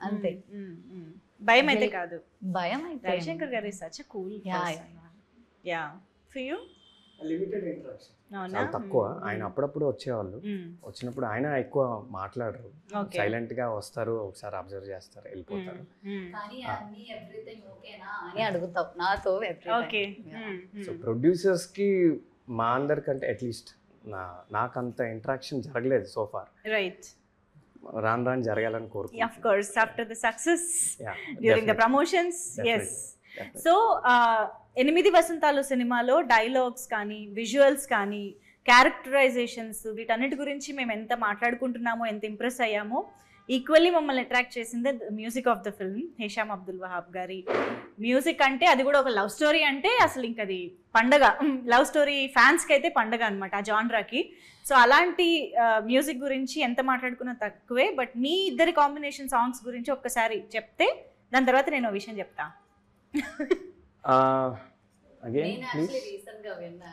అంతే. భయం అయితే కాదు. భయం అయితే. రవిశంకర్ గారు is such a cool person. Yeah, for you? Limited interaction, అవునా? చాలా తక్కువ. ఆయన అప్పుడప్పుడు వచ్చేవాళ్ళు, వచ్చినప్పుడు ఆయన ఎక్కువ మాట్లాడరు, Okay. సైలెంట్ గా వస్తారు, ఒకసారి అబ్జర్వ్ చేస్తారు, వెళ్ళిపోతారు. కానీ అన్ని ఎవ్రీథింగ్ ఓకేనా అని అడుగుతావు నాతో ఓకే. సో ప్రొడ్యూసర్స్ కి మా అందరికంటే అట్లీస్ట్ నాకంత ఇంటరాక్షన్ జరగలేదు సో ఫార్. రైట్. రాను రాను జరగాలని కోరుకుంటున్నాను. Of course, after the success, Yeah, during the definitely. promotions, yes. Definitely. So 8 వసంతాలు సినిమాలో డైలాగ్స్ కానీ, విజువల్స్ కానీ, క్యారెక్టరైజేషన్స్, వీటన్నిటి గురించి మేము ఎంత మాట్లాడుకుంటున్నామో, ఎంత ఇంప్రెస్ అయ్యామో, ఈక్వల్లీ మమ్మల్ని అట్రాక్ట్ చేసింది music of the film. Hesham Abdul Wahab గారి మ్యూజిక్ అంటే, అది కూడా ఒక లవ్ స్టోరీ అంటే అసలు ఇంక అది పండగ. లవ్ స్టోరీ ఫ్యాన్స్కి అయితే పండగ అనమాట ఆ జాన్రాకి. సో అలాంటి మ్యూజిక్ గురించి ఎంత మాట్లాడుకున్నా తక్కువే. బట్ మీ ఇద్దరి కాంబినేషన్ సాంగ్స్ గురించి ఒక్కసారి చెప్తే దాని తర్వాత నేను ఒక విషయం చెప్తా. Again please. రీసెంట్ గా విన్నా,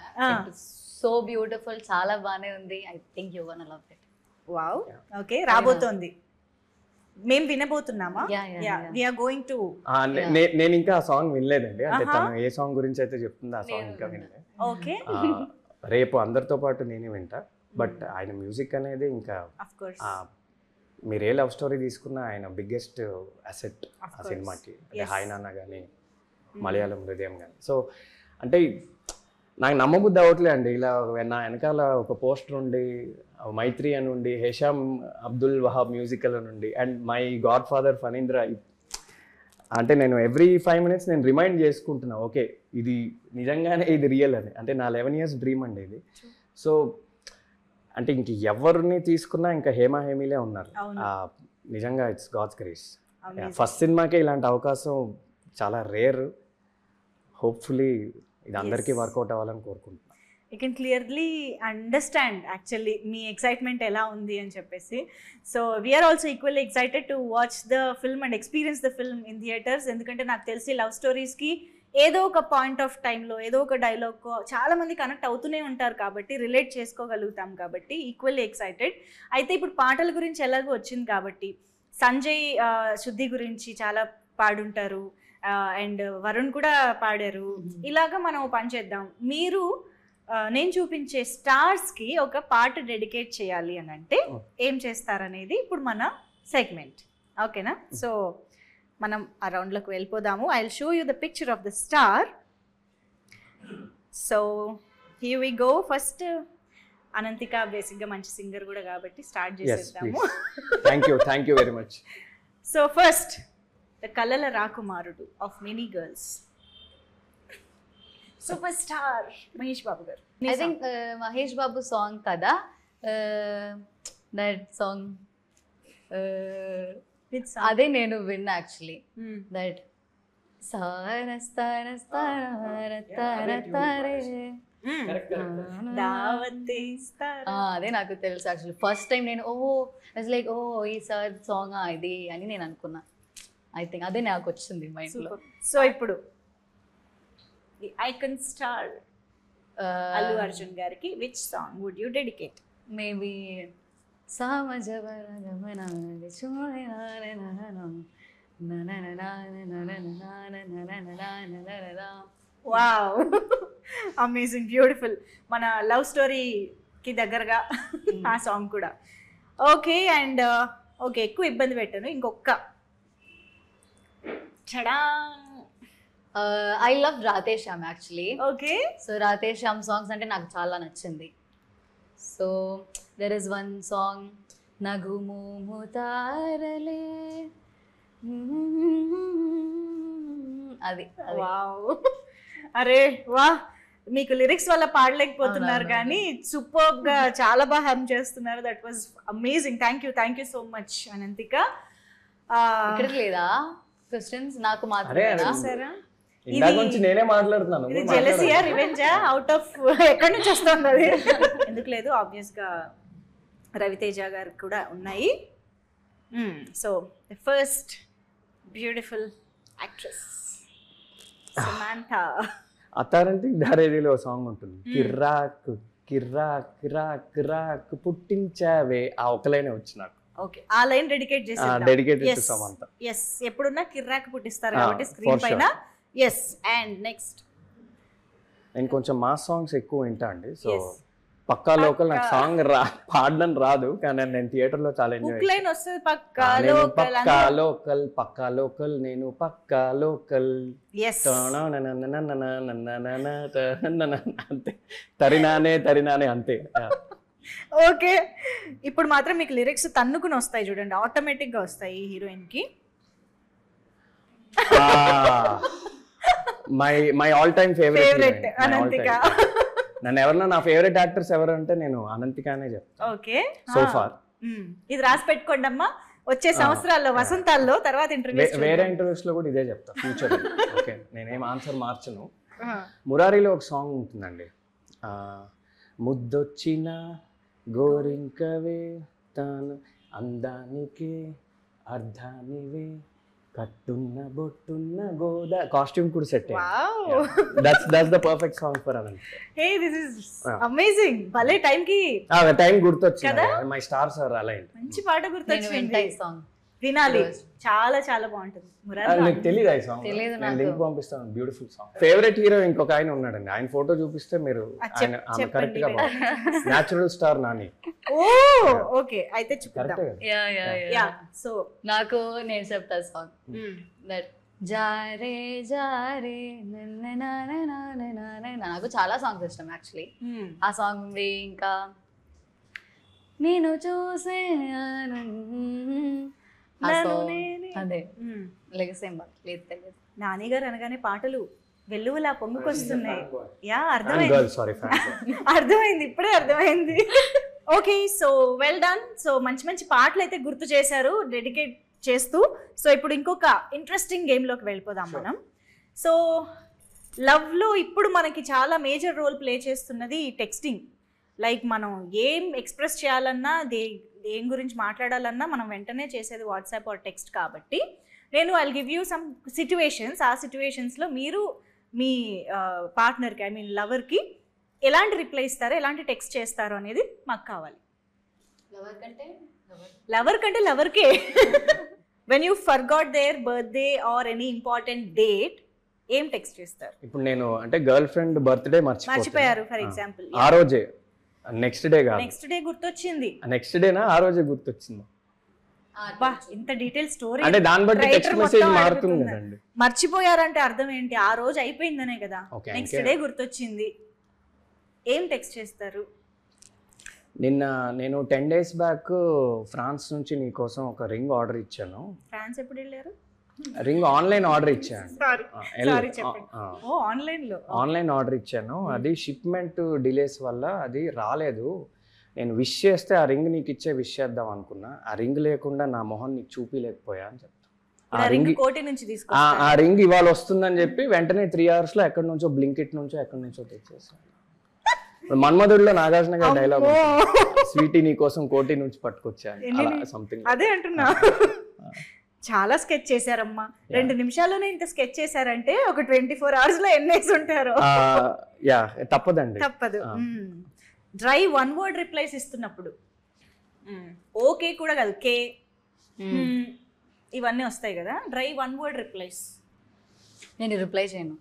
సో బ్యూటిఫుల్, చాలా బానే ఉంది. I think you gonna love it. Wow. Okay, రాబోతోంది, మేము వినబోతున్నామా? Yeah, yeah, yeah. We are going to. నేను ఇంకా ఆ సాంగ్ వినలేదండి, అంటే తను ఏ సాంగ్ గురించి అయితే చెప్తుందో ఆ సాంగ్ ఇంకా వినలేదు. ఓకే. రేపు అందరితో పాటు నేనే వింటా. బట్ ఆయన మ్యూజిక్ అనేది ఇంకా ఆఫ్ కోర్స్. మీరు ఏ లవ్ స్టోరీ తీసుకున్నా ఆయన బిగ్గెస్ట్ అసెట్ ఆ సినిమాకి. అంటే హాయ్ నాన్న కానీ, మలయాళం హృదయం కానీ. సో అంటే నాకు నమ్మబుద్ధి అవ్వట్లే అండి, ఇలా నా వెనకాల ఒక పోస్టర్ ఉండి, మైత్రి అని ఉండి, హేషామ్ అబ్దుల్ వహాబ్ మ్యూజికల్ అని ఉండి, and my God father Phanindra. అంటే నేను ఎవ్రీ 5 minutes నేను రిమైండ్ చేసుకుంటున్నా, ఓకే ఇది నిజంగానే ఇది రియల్ అని. అంటే నా 11 years డ్రీమ్ అండి ఇది. సో అంటే ఇంక ఎవరిని తీసుకున్నా ఇంకా హేమీలే ఉన్నారు. నిజంగా ఇట్స్ గాడ్స్ గ్రేస్. ఫస్ట్ సినిమాకే ఇలాంటి అవకాశం చాలా రేర్. హోప్ఫుల్లీ ఇది అందరికీ వర్కౌట్ అవ్వాలని కోరుకుంటున్నాను. You can clearly understand actually మీ ఎక్సైట్మెంట్ ఎలా ఉంది అని చెప్పేసి. So we are also equally excited to watch the film and experience the film in theatres. ఎందుకంటే నాకు తెలిసి లవ్ స్టోరీస్కి ఏదో ఒక పాయింట్ ఆఫ్ టైంలో ఏదో ఒక డైలాగ్కో చాలామంది కనెక్ట్ అవుతూనే ఉంటారు కాబట్టి, రిలేట్ చేసుకోగలుగుతాం కాబట్టి ఈక్వల్లీ ఎక్సైటెడ్. అయితే ఇప్పుడు పాటల గురించి ఎలాగో వచ్చింది కాబట్టి, సంజయ్ శుద్ధి గురించి చాలా పాడుంటారు, అండ్ వరుణ్ కూడా పాడారు. ఇలాగా మనం పని చేద్దాం. మీరు నేను చూపించే స్టార్స్కి ఒక పాట డెడికేట్ చేయాలి అని అంటే ఏం చేస్తారనేది ఇప్పుడు మన సెగ్మెంట్. ఓకేనా? సో మనం ఆ రౌండ్లోకి వెళ్ళిపోదాము. I will show you the picture of the star. So here we go. First Ananthika బేసిక్గా మంచి సింగర్ కూడా కాబట్టి స్టార్ట్ చేసేద్దాము. Thank you very much. So first, the కలల రాకుమారుడు of many girls, super star Mahesh Babu garu. I think Mahesh Babu song కదా, that song అదే నేను విన్నా యాక్చువల్లీ. దట్ అదే నాకు తెలుసు యాక్చువల్లీ. ఫస్ట్ టైం నేను లైక్ ఈ సార్ సాంగ్ ఇది అని నేను అనుకున్నా. ఐ థింక్ అదే నాకు వచ్చింది మైండ్లో. సో ఇప్పుడు the icon star Allu Arjun గారికి which song would you dedicate? Maybe wow, amazing, beautiful. మన లవ్ స్టోరీకి దగ్గరగా ఆ సాంగ్ కూడా. ఓకే, అండ్ ఓకే, ఎక్కువ ఇబ్బంది పెట్టాను. ఇంకొక చడా. I love Radhe Shyam actually. Okay. So Radhe Shyam songs అంటే నాకు చాలా నచ్చింది. So there is one song, నగుము తారలే, అది. వావ్, అరే వా, మీకు లిరిక్స్ వల్ల పాడలేకపోతున్నారు కానీ సూపర్ గా చాలా బాగా హమ్ చేస్తున్నారు. That was amazing. Thank you so much Ananthika. ఇక్కడికి లేదా క్వశ్చన్స్? నాకు మాత్రమే. నేనే మాట్లాడుతున్నాను. ఇది జెలసియా, రివెంజా, అవుట్ ఆఫ్ ఎక్కడి నుంచి వస్తుంది అది? ఎందుకు లేదు, ఆబ్వియస్ గా రవితేజ గారికి కూడా ఉన్నాయి. So the first beautiful actress Samantha. Attarintiki దారేదిలో సాంగ్ ఉంటుంది, కిర్రాకు కిర్రాక్ కిరాక్ కిరాక్ పుట్టించావే, ఆ ఒకలైనే వచ్చి నాకు. ఓకే, ఆ లైన్ డెడికేట్ చేసేద్దాం. Dedicated to Samantha. yes, ఎప్పుడున్నా కిర్రాక్ పుట్టిస్తారు కాబట్టి స్క్రీన్ పైన. yes, and next నేను కొంచెం మాస్ సాంగ్స్ ఎక్కువ వింటా అండి. సో పక్కా లోకల్ నాకు సాంగ్ పాడడం రాదు, కానీ నేను థియేటర్ లో చాలా ఎంజాయ్ లైన్ వస్తుంది పక్కా లోకల్ పక్కా లోకల్ నేను పక్కా లోకల్ అంతే, తరినానే అంతే. ఓకే, ఇప్పుడు మాత్రం మీకు లిరిక్స్ తన్నుకుని వస్తాయి చూడండి, ఆటోమేటిక్ గా వస్తాయి హీరోయిన్ కి. My all time favourite Ananthika. నన్ను ఎవరన్నా నా ఫేవరెట్ యాక్టర్స్ ఎవరు అంటే నేను అనంతికానే చెప్తాను. ఓకే, సో ఫార్ ఇది రాసి పెట్టుకోండి అమ్మా, వచ్చే సంవత్సరాల్లో వసంతాల్లో తర్వాత ఇంటర్వ్యూస్ వేరే ఇంటర్వ్యూస్ లో కూడా ఇదే చెప్తా ఫ్యూచర్. ఓకే, నేనేం ఆన్సర్ మార్చను. మురారిలో ఒక సాంగ్ ఉంటుందండి, ముద్దొచ్చిన గోరింకవే తాను అందానికి అర్ధానివే కట్టున్న బొట్టున్న గోదా, కాస్ట్యూమ్ కూడా set. That's the perfect song for Anant. Hey this is amazing. భలే టైం గుర్తొచ్చింది, మై స్టార్ సార్ అలా మంచి పాట గుర్తొచ్చింది, వినాలి. చాలా చాలా బాగుంటుంది. నీకు తెలియదు ఈ సాంగ్? నేను లింక్ పంపిస్తాను, బ్యూటిఫుల్ సాంగ్. ఫేవరెట్ హీరో ఇంకొక ఆయన ఉన్నాడండి, ఆయన ఫోటో చూపిస్తే మీరు కరెక్ట్ గా న్యాచురల్ స్టార్ నాని. ఓకే, అయితే చూపిద్దాం. సో నాకు నేను చెప్తా సాంగ్, దట్ జారే జారే నాకు చాలా సాంగ్స్ ఇష్టం యాక్చువల్లీ. ఆ సాంగ్ ఉంది, ఇంకా నేను చూసే అదే లెగసేం లేదు తెలియదు. నాని గారు అనగానే పాటలు వెల్లువలా పొంగుకొస్తున్నాయి. అర్థమైంది, ఇప్పుడే అర్థమైంది. Okay, so well done. So మంచి మంచి పాటలు అయితే గుర్తు చేశారు డెడికేట్ చేస్తూ. సో ఇప్పుడు ఇంకొక ఇంట్రెస్టింగ్ గేమ్లోకి వెళ్ళిపోదాం మనం. సో లవ్లో ఇప్పుడు మనకి చాలా మేజర్ రోల్ ప్లే చేస్తున్నది టెక్స్టింగ్. లైక్ మనం ఏం ఎక్స్ప్రెస్ చేయాలన్నా, దేని గురించి మాట్లాడాలన్నా మనం వెంటనే చేసేది వాట్సాప్ ఆర్ టెక్స్ట్. కాబట్టి నేను I'll give you some situations. ఆ సిచ్యువేషన్స్లో మీరు మీ పార్ట్నర్కి, ఐ మీన్ లవర్కి ఎలాంటి రిప్లై ఇస్తారో, ఎలాంటి టెక్స్ట్ చేస్తారో అనేది మాకు కావాలి. లవర్ కంటే లవర్కే. When you forgot their birthday or any important date, ఏం టెక్స్ట్ చేస్తారు? ఇప్పుడు నేను అంటే గర్ల్ ఫ్రెండ్ బర్త్డే మర్చిపోయారు ఫర్ ఎగ్జాంపుల్, ఆ రోజే నెక్స్ట్ డే కాదు, నెక్స్ట్ డే గుర్తొచ్చింది. నెక్స్ట్ డేనా ఆ రోజే గుర్తొచ్చింది. ఇంత డీటెయిల్ స్టోరీ అంటే దాన్ని బట్టి టెక్స్ట్ మెసేజ్ మారుతుంది కదండి. మర్చిపోయారంటే అర్థం ఏంటి? ఆ రోజు అయిపోయిందనే కదా. నెక్స్ట్ డే గుర్తొచ్చింది, ఏం టెక్స్ట్ చేస్తారు? నిన్న నేను 10 days బ్యాక్ ఫ్రాన్స్ నుంచి నీ కోసం ఒక రింగ్ ఆర్డర్ ఇచ్చాను. ఫ్రాన్స్ ఎప్పుడు వెళ్ళారు? రింగ్ ఆన్లైన్ ఆర్డర్ ఇచ్చాను. ఆన్లైన్ ఆర్డర్ ఇచ్చాను, అది షిప్మెంట్ డిలేస్ వల్ల అది రాలేదు. నేను విష్ చేస్తే ఆ రింగ్ నీకు ఇచ్చే విష్ చేద్దాం అనుకున్నా, ఆ రింగ్ లేకుండా నా మొహం నీకు చూపిలేకపోయా అని చెప్తా. ఆ రింగ్ ఇవాళ వస్తుందని చెప్పి వెంటనే 3 hours లో ఎక్కడి నుంచో బ్లింకిట్ నుంచో ఎక్కడి నుంచో తెచ్చేసాను. మన్మధుడిలో నాగార్జున గారి డైలాగ్, స్వీటీ నీ కోసం కోటి నుంచి పట్టుకొచ్చాను, అలా సంథింగ్. అదే అంటున్నా. చాలా స్కెచ్ చేశారమ్మా, 2 నిమిషాల్లోనే ఇంత స్కెచ్ చేశారంటే ఒక 24 hours లో ఎన్నేసి ఉంటారు. తప్పదండి, తప్పదు. డ్రై 1 word రిప్లైస్ ఇస్తున్నప్పుడు ఓకే కూడా కాదు, కే ఇవన్నీ వస్తాయి కదా, డ్రై 1 word రిప్లైస్. నేను రిప్లై చేయను,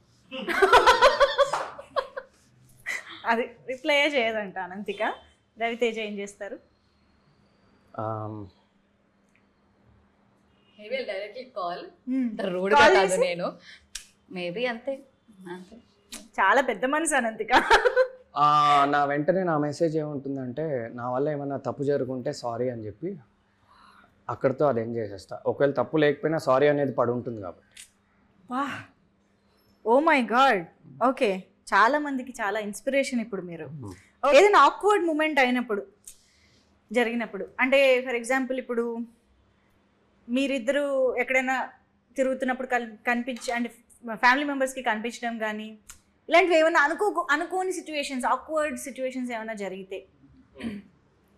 అది రిప్లై చేయదంట అనంతిక. రవితేజ ఏం చేస్తారు? నేను మేబీ అంతే. చాలా పెద్ద మనసు అనంతిక. నా వెంటనే నా మెసేజ్ ఏముంటుందంటే, నా వల్ల ఏమైనా తప్పు జరుగుంటే సారీ అని చెప్పి అక్కడితో అది ఏం చేసేస్తా. ఒకవేళ తప్పు లేకపోయినా సారీ అనేది పడి ఉంటుంది కాబట్టి. Oh my God. ఓకే, చాలా మందికి చాలా ఇన్స్పిరేషన్ ఇప్పుడు మీరు. ఏదైనా ఆక్వర్డ్ మూమెంట్ అయినప్పుడు, జరిగినప్పుడు, అంటే ఫర్ ఎగ్జాంపుల్ ఇప్పుడు మీరిద్దరు ఎక్కడైనా తిరుగుతున్నప్పుడు కనిపించి, అంటే ఫ్యామిలీ మెంబర్స్కి కనిపించడం కానీ, ఇలాంటివి ఏమైనా అనుకోని సిచ్యువేషన్స్, ఆక్వర్డ్ సిచ్యువేషన్స్ ఏమైనా జరిగితే,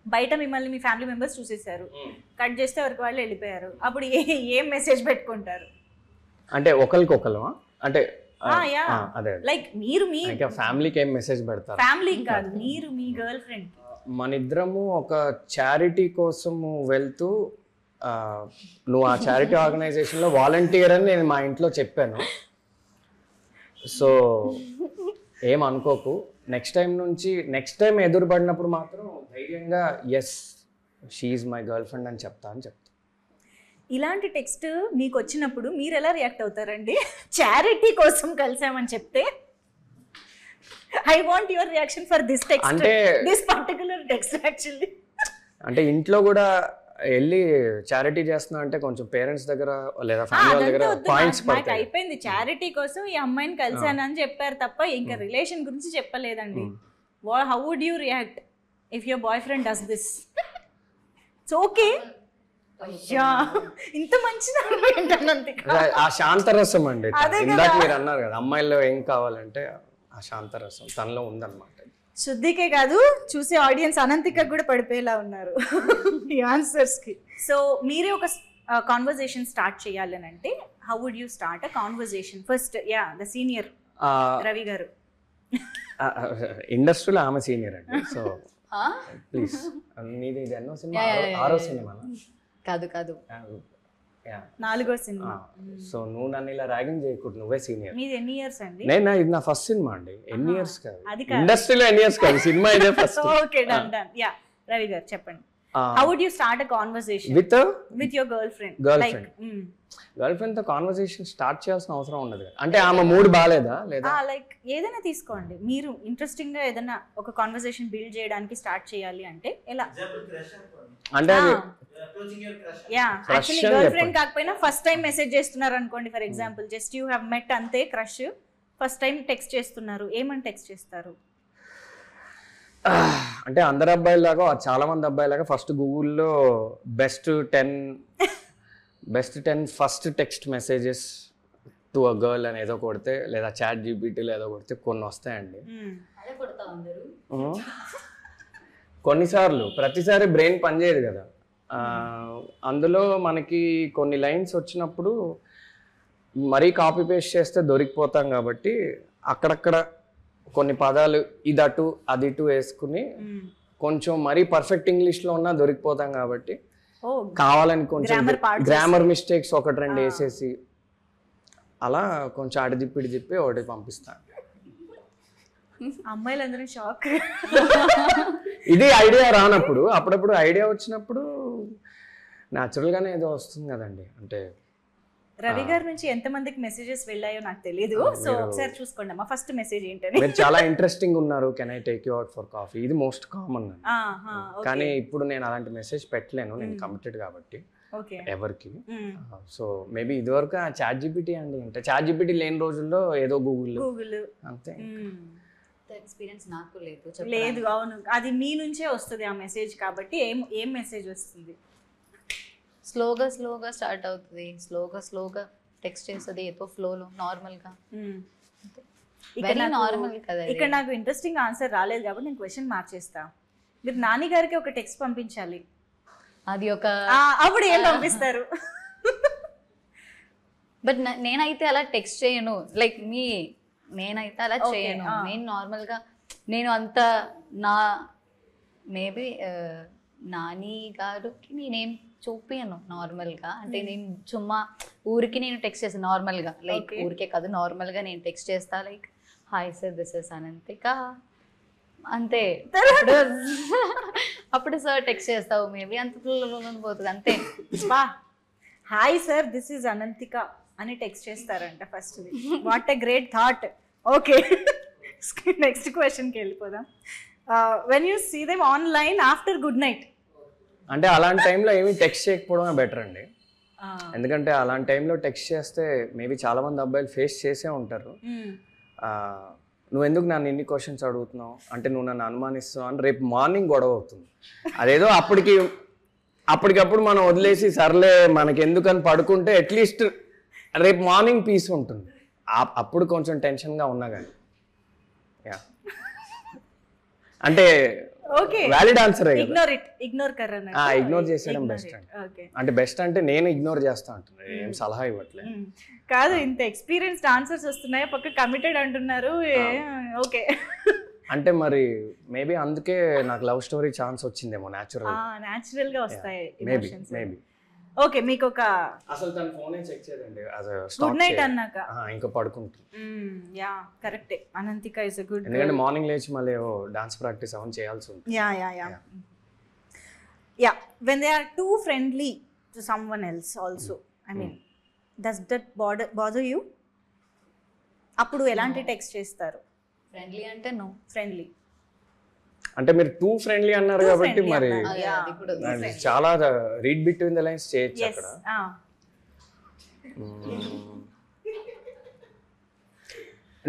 బయట మిమ్మల్ని మీ ఫ్యామిలీ మెంబర్స్ చూసేసారు, కట్ చేస్తే ఎవరికి వాళ్ళు వెళ్ళిపోయారు, అప్పుడు ఏం మెసేజ్ పెట్టుకుంటారు? అంటే ఒకరికొకరు అంటే లైక్ మీరు మీ ఫ్యామిలీకి ఏం మెసేజ్ పెడతారు? ఫ్యామిలీకి కాదు, మీరు మీ గర్ల్ ఫ్రెండ్. మన ఇద్దరము ఒక చారిటీ కోసము వెళ్తూ, నువ్వు ఆ చారిటీ ఆర్గనైజేషన్లో వాలంటీర్ అని నేను మా ఇంట్లో చెప్పాను. సో ఏం అనుకోకు, నెక్స్ట్ టైం ఎదురుపడినప్పుడు మాత్రం ధైర్యంగా yes she is my girlfriend అని చెప్తా. ఇలాంటి టెక్స్ట్ మీకు వచ్చినప్పుడు మీరు ఎలా రియాక్ట్ అవుతారండి? చారిటీ కోసం కలిసామని చెప్తే I want your reaction for this text, అంటే దిస్ పర్టిక్యులర్ టెక్స్ట్ యాక్చువల్లీ. అంటే ఇంట్లో కూడా వెళ్ళి చారిటీ చేస్తున్నా అంటే కొంచెం పేరెంట్స్ దగ్గర లేదా ఫ్యామిలీ వాళ్ళ దగ్గర పాయింట్స్ పడతాయి. అయిపోయింది, చారిటీ కోసం ఈ అమ్మాయిని కలిసానని చెప్పారు తప్ప ఇంకా రిలేషన్ గురించి చెప్పలేదండి. How would you react if your boyfriend does this? It's okay. అయ్యా ఇంత మంచిది ఆ శాంతరసం అండి, ఇందాక మీరు అన్నారు కదా అమ్మాయిల్లో ఏం కావాలంటే ఆ శాంతరసం తనలో ఉందన్నమాట. శుద్ధికే కాదు, చూసే ఆడియన్స్ అనంతిక కూడా పడిపోయేలా ఉన్నారు ఈ ఆన్సర్స్ కి. సో మీరే ఒక కాన్వర్సేషన్ స్టార్ట్ చేయాలని అంటే how would you start a conversation? First the senior Ravi garu. ఇండస్ట్రీలో ఆమె సీనియర్ అండి. సో ప్లీజ్, నీది ఇది ఎన్నో సినిమా? 6వ సినిమా కాదు, 4వ సినిమా. సో నువ్వు నన్ను ఇలా ర్యాగింగ్ చేయకూడదు, నువ్వే సీనియర్. మీది ఎన్ని ఇయర్స్ అండి? ఇది నా ఫస్ట్ సినిమా అండి. ఎన్ని ఇయర్స్ కాదు, ఇండస్ట్రీలో ఎన్ని ఇయర్స్ కాదు, సినిమా ఇదే first. Okay done. Yeah Ravi garu చెప్పండి. How would you start a conversation with your girlfriend? Girlfriend తో కాన్వర్సేషన్ స్టార్ట్ చేయాల్సిన అవసరం ఉండదు. అంటే ఆమె మూడ్ బాగాలేదా లేదా లైక్ ఏదైనా తీసుకోండి, మీరు ఇంట్రెస్టింగ్ గా ఏదైనా ఒక కాన్వర్సేషన్ బిల్డ్ చేయడానికి స్టార్ట్ చేయాలి అంటే ఎలా? అంటే యాక్చువల్లీ గర్ల్ ఫ్రెండ్ కాకపోయినా ఫస్ట్ టైం మెసేజ్ చేస్తున్నారు అనుకోండి, for example just you have met అంతే, క్రష్, ఫస్ట్ టైం టెక్స్ట్ చేస్తున్నారు, ఏమని టెక్స్ట్ చేస్తారు? అంటే అందరు అబ్బాయిలాగా చాలా మంది అబ్బాయిలాగా ఫస్ట్ గూగుల్లో best 10 first text messages to a girl అని ఏదో కొడితే, లేదా చాట్ జీపీటీలో ఏదో కొడితే కొన్ని వస్తాయండి. కొన్నిసార్లు ప్రతిసారి బ్రెయిన్ పనిచేయదు కదా, అందులో మనకి కొన్ని లైన్స్ వచ్చినప్పుడు మరీ కాపీ పేస్ట్ చేస్తే దొరికిపోతాం కాబట్టి అక్కడక్కడ కొన్ని పదాలు ఇదటు అది ఇటు వేసుకుని కొంచెం మరీ పర్ఫెక్ట్ ఇంగ్లీష్లో ఉన్నా దొరికిపోతాం కాబట్టి కావాలని కొంచెం గ్రామర్ మిస్టేక్స్ 1-2 వేసేసి అలా కొంచెం అడిదిప్పి చెప్పి ఒకటి పంపిస్తాను. అమ్మాయిలందరూ షాక్. ఇది ఐడియా రానప్పుడు, అప్పుడప్పుడు ఐడియా వచ్చినప్పుడు న్యాచురల్గానే ఏదో వస్తుంది కదండి. అంటే రవి గారి నుంచి ఎంత మందికి మెసేజెస్ వెళ్ళాయో నాకు తెలియదు, సో ఒకసారి చూసుకోండి అమ్మా ఫస్ట్ మెసేజ్ ఏంటని. మీరు చాలా ఇంట్రెస్టింగ్ ఉన్నారు, can I take you out for coffee, ఇది మోస్ట్ కామన్. కానీ ఇప్పుడు నేను అలాంటి మెసేజ్ పెట్టలేను, నేను కమిటెడ్ కాబట్టి ఎవరికి. సో మేబీ ఇదివరకు చాట్ జీపీటీ అండి, అంటే చాట్ జీపీటీ లేని రోజుల్లో ఏదో గూగుల్ అంతే. ఎక్స్పీరియన్స్ నాకు లేదు. అవును, అది మీ నుంచే వస్తుంది ఆ మెసేజ్ కాబట్టి. ఏం మెసేజ్ వస్తుంది? స్లోగా స్టార్ట్ అవుతుంది, స్లోగా టెక్స్ట్ చేస్తుంది ఏదో ఫ్లోలో నార్మల్గా. ఇక్కడ నాకు ఇంట్రెస్టింగ్ ఆన్సర్ రాలేదు కాబట్టి నేను క్వశ్చన్ మార్చేస్తా. మీరు నాని గారికి ఒక టెక్స్ట్ పంపించాలి, అది ఒక అప్పుడు ఏం పంపిస్తారు? బట్ నేనైతే అలా టెక్స్ట్ చేయను, లైక్ నేనైతే అలా చేయను. నేను నార్మల్గా నేను అంత మేబీ నాని గారికి నేనేం చూపియను నార్మల్గా. అంటే నేను చుమ్మా ఊరికి నేను టెక్స్ట్ చేస్తాను నార్మల్గా, లైక్ ఊరికే కాదు నార్మల్గా నేను టెక్స్ట్ చేస్తా, like hi sir this is Ananthika అంతే. అప్పుడు సార్ టెక్స్ట్ చేస్తావు మేబీ అంత పోతుంది అంతే. Hi sir this is Ananthika అని టెక్స్ట్ చేస్తారంట first. What a great thought. Okay, next క్వశ్చన్కి వెళ్ళిపోదాం. When you see them online after good night, అంటే అలాంటి టైంలో ఏమీ టెక్స్ట్ చేయకపోవడమే బెటర్ అండి. ఎందుకంటే అలాంటి టైంలో టెక్స్ట్ చేస్తే మేబీ చాలా మంది అబ్బాయిలు ఫేస్ చేసే ఉంటారు. నువ్వు ఎందుకు నన్ను ఇన్ని క్వశ్చన్స్ అడుగుతున్నావు, అంటే నువ్వు నన్ను అనుమానిస్తున్నావు అని రేపు మార్నింగ్ గొడవ అవుతుంది. అదేదో అప్పటికప్పుడు మనం వదిలేసి సర్లే మనకి ఎందుకని పడుకుంటే అట్లీస్ట్ రేపు మార్నింగ్ పీస్ ఉంటుంది. అప్పుడు కొంచెం టెన్షన్గా ఉన్నా కానీ అంటే వ్యాలిడ్ ఆన్సర్ ఇగ్నోర్ చేసేయడం బెస్ట్ అండి. అంటే బెస్ట్ అంటే నేను ఇగ్నోర్ చేస్తా అంటున్నా, ఏం సలహా ఇవ్వట్లేదు కాదు. ఇంత ఎక్స్పీరియన్స్డ్ ఆన్సర్స్ వస్తున్నాయి, పక్క కమిటెడ్ అంటున్నారు. ఓకే, అంటే మరి మేబీ అందుకే నాకు లవ్ స్టోరీ ఛాన్స్ వచ్చిందేమో, న్యాచురల్ గా వస్తాయి. మేబీ ఓకే, మీకు ఒక అసలు తన ఫోనే చెక్ చేయదండి గుడ్ నైట్ అన్నాక. ఇంకా పడుకుంటుంది. యా కరెక్టే, అనంతిక ఇస్ అ గుడ్. ఎందుకంటే మార్నింగ్ లేచి మళ్ళీ డాన్స్ ప్రాక్టీస్ అవన్నీ చేయాల్సి ఉంటుంది. Yeah when they are too friendly to someone else also, I mean, does that bother you? అప్పుడు ఎలాంటి టెక్స్ట్ చేస్తారు? ఫ్రెండ్లీ అంటే నో. ఫ్రెండ్లీ అంటే మీరు టూ ఫ్రెండ్లీ అన్నారు కాబట్టి మరి అది కూడా చాలా రీడ్ బిట్వీన్ ద లైన్స్ చేయొచ్చు అక్కడ.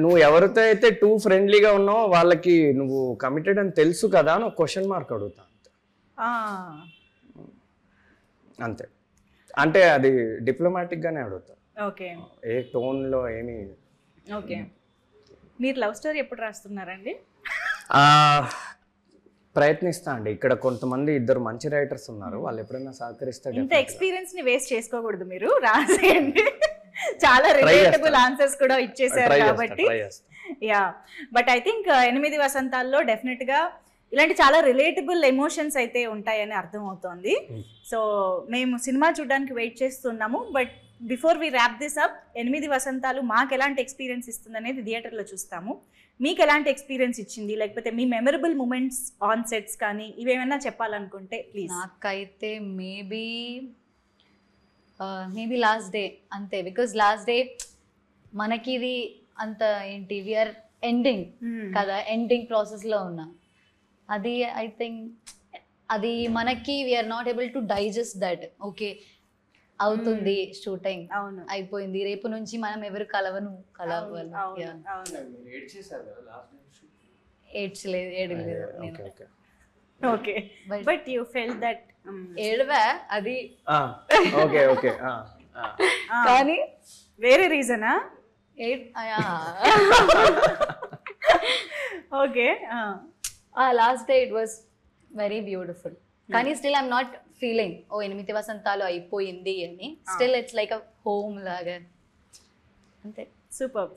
నువ్వు ఎవరితో అయితే టూ ఫ్రెండ్లీగా ఉన్నావో వాళ్ళకి నువ్వు కమిటెడ్ అని తెలుసు కదా అని ఒక క్వశ్చన్ మార్క్ అడుగుతా అంతే. అంటే అది డిప్లొమాటిక్ గానే అడుగుతా. ఓకే, ఏ టోన్ లో ఏమి. ఓకే, మీరు లవ్ స్టోరీ ఎప్పుడు రాస్తున్నారండి? ప్రయత్నిస్తా అండి. ఇక్కడ కొంతమంది ఇద్దరు మంచి రైటర్స్ ఉన్నారు, వాళ్ళు ఎప్పుడైనా సహకరిస్తే. ఇంత ఎక్స్పీరియన్స్ ని వేస్ట్ చేసుకోకూడదు, మీరు రాసేయండి. చాలా రిలేటబుల్ ఆన్సర్స్ కూడా ఇచ్చేసారు కాబట్టి. యా, బట్ ఐ థింక్ 8 వసంతాల్లో డెఫినెట్ గా ఇలాంటి చాలా రిలేటబుల్ ఎమోషన్స్ అయితే ఉంటాయని అర్థం అవుతోంది. సో మేము సినిమా చూడడానికి వెయిట్ చేస్తున్నాము. But before we wrap this up, 8 Vasantalu మాకు ఎలాంటి ఎక్స్పీరియన్స్ ఇస్తుంది అనేది థియేటర్లో చూస్తాము. మీకు ఎలాంటి ఎక్స్పీరియన్స్ ఇచ్చింది, లేకపోతే మీ మెమరబుల్ మూమెంట్స్ ఆన్ సెట్స్ కానీ ఇవేమైనా చెప్పాలనుకుంటే ప్లీజ్. నాకైతే మేబీ లాస్ట్ డే అంతే. బికాజ్ లాస్ట్ డే మనకి ఇది అంత ఏంటి, వీఆర్ ఎండింగ్ కదా, ఎండింగ్ ప్రాసెస్లో ఉన్నాం. అది ఐ థింక్ అది మనకి we are not able to digest that. Okay అవుతుంది షూటింగ్, అయిపోయింది, రేపు నుంచి మనం ఎవరు కలవాలి. ఏడ్చలేదు. Okay, but you felt that ఏడవా అది. ఓకే ఓకే, కానీ వేరే రీజనా? Okay, last day it was very beautiful. కానీ స్టిల్ ఐఎమ్ నాట్ ఫీలింగ్ 8 వసంతాలు అయిపోయింది అని. Still it's like a home లాగా అంతే. Super.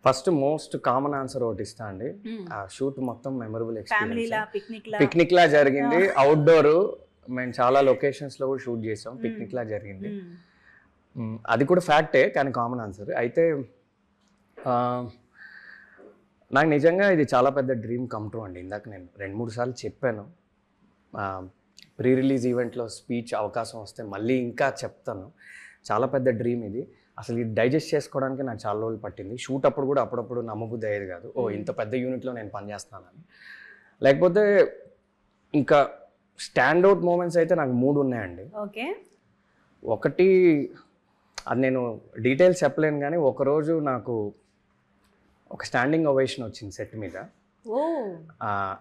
First most common answer ఒకటి ఇస్తా అండి. ఆ షూట్ మొత్తం మెమరబుల్ ఎక్స్పీరియన్స్. పిక్నిక్ లా జరిగింది, అవుట్డోర్. మేము చాలా లొకేషన్స్ లో కూడా షూట్ చేసాం, పిక్నిక్ లా జరిగింది. అది కూడా ఫ్యాక్టే, కానీ కామన్ ఆన్సర్. అయితే నాకు నిజంగా ఇది చాలా పెద్ద డ్రీమ్ కమ్ ట్రూ అండి. ఇందాక నేను 2-3 సార్లు చెప్పాను. ప్రీ రిలీజ్ ఈవెంట్లో స్పీచ్ అవకాశం వస్తే మళ్ళీ ఇంకా చెప్తాను. చాలా పెద్ద డ్రీమ్ ఇది. అసలు ఇది డైజెస్ట్ చేసుకోవడానికి నాకు చాలా రోజులు పట్టింది. షూట్ అప్పుడు కూడా అప్పుడప్పుడు నమ్మబుద్ధి అయ్యేది కాదు, ఇంత పెద్ద యూనిట్లో నేను పనిచేస్తున్నానని. లేకపోతే ఇంకా స్టాండ్అవుట్ మూమెంట్స్ అయితే నాకు 3 ఉన్నాయండి. ఓకే, ఒకటి అది నేను డీటెయిల్స్ చెప్పలేను, కానీ ఒకరోజు నాకు ఒక స్టాండింగ్ ఓవేషన్ వచ్చింది సెట్ మీద.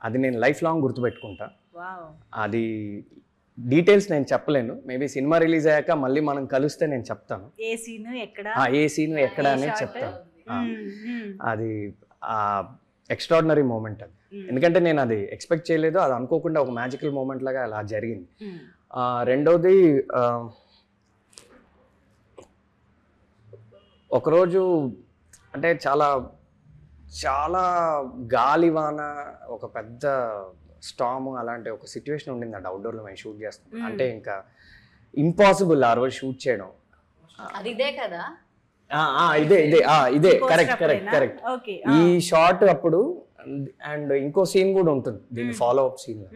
అది నేను లైఫ్ లాంగ్ గుర్తుపెట్టుకుంటా. అది డీటెయిల్స్ నేను చెప్పలేను, మేబీ సినిమా రిలీజ్ అయ్యాక మళ్ళీ మనం కలిస్తే నేను చెప్తాను ఏ సీను ఎక్కడ అనేది చెప్తాను. అది ఎక్స్ట్రాడినరీ మూమెంట్ అది. ఎందుకంటే నేను అది ఎక్స్పెక్ట్ చేయలేదు, అది అనుకోకుండా ఒక మ్యాజికల్ మూమెంట్ లాగా అలా జరిగింది. రెండోది, ఒకరోజు అంటే చాలా చాలా గాలివాన, ఒక పెద్ద స్టామ్ అలాంటి ఒక సిచ్యువేషన్ ఉండిందండి అవుట్డోర్లో మేము షూట్ చేస్తాం. అంటే ఇంకా ఇంపాసిబుల్ ఆ రోజు షూట్ చేయడం. ఇదే కదా, ఇదే కరెక్ట్. ఈ షాట్ అప్పుడు అండ్ ఇంకో సీన్ కూడా ఉంటుంది దీని ఫాలో అప్ సీన్.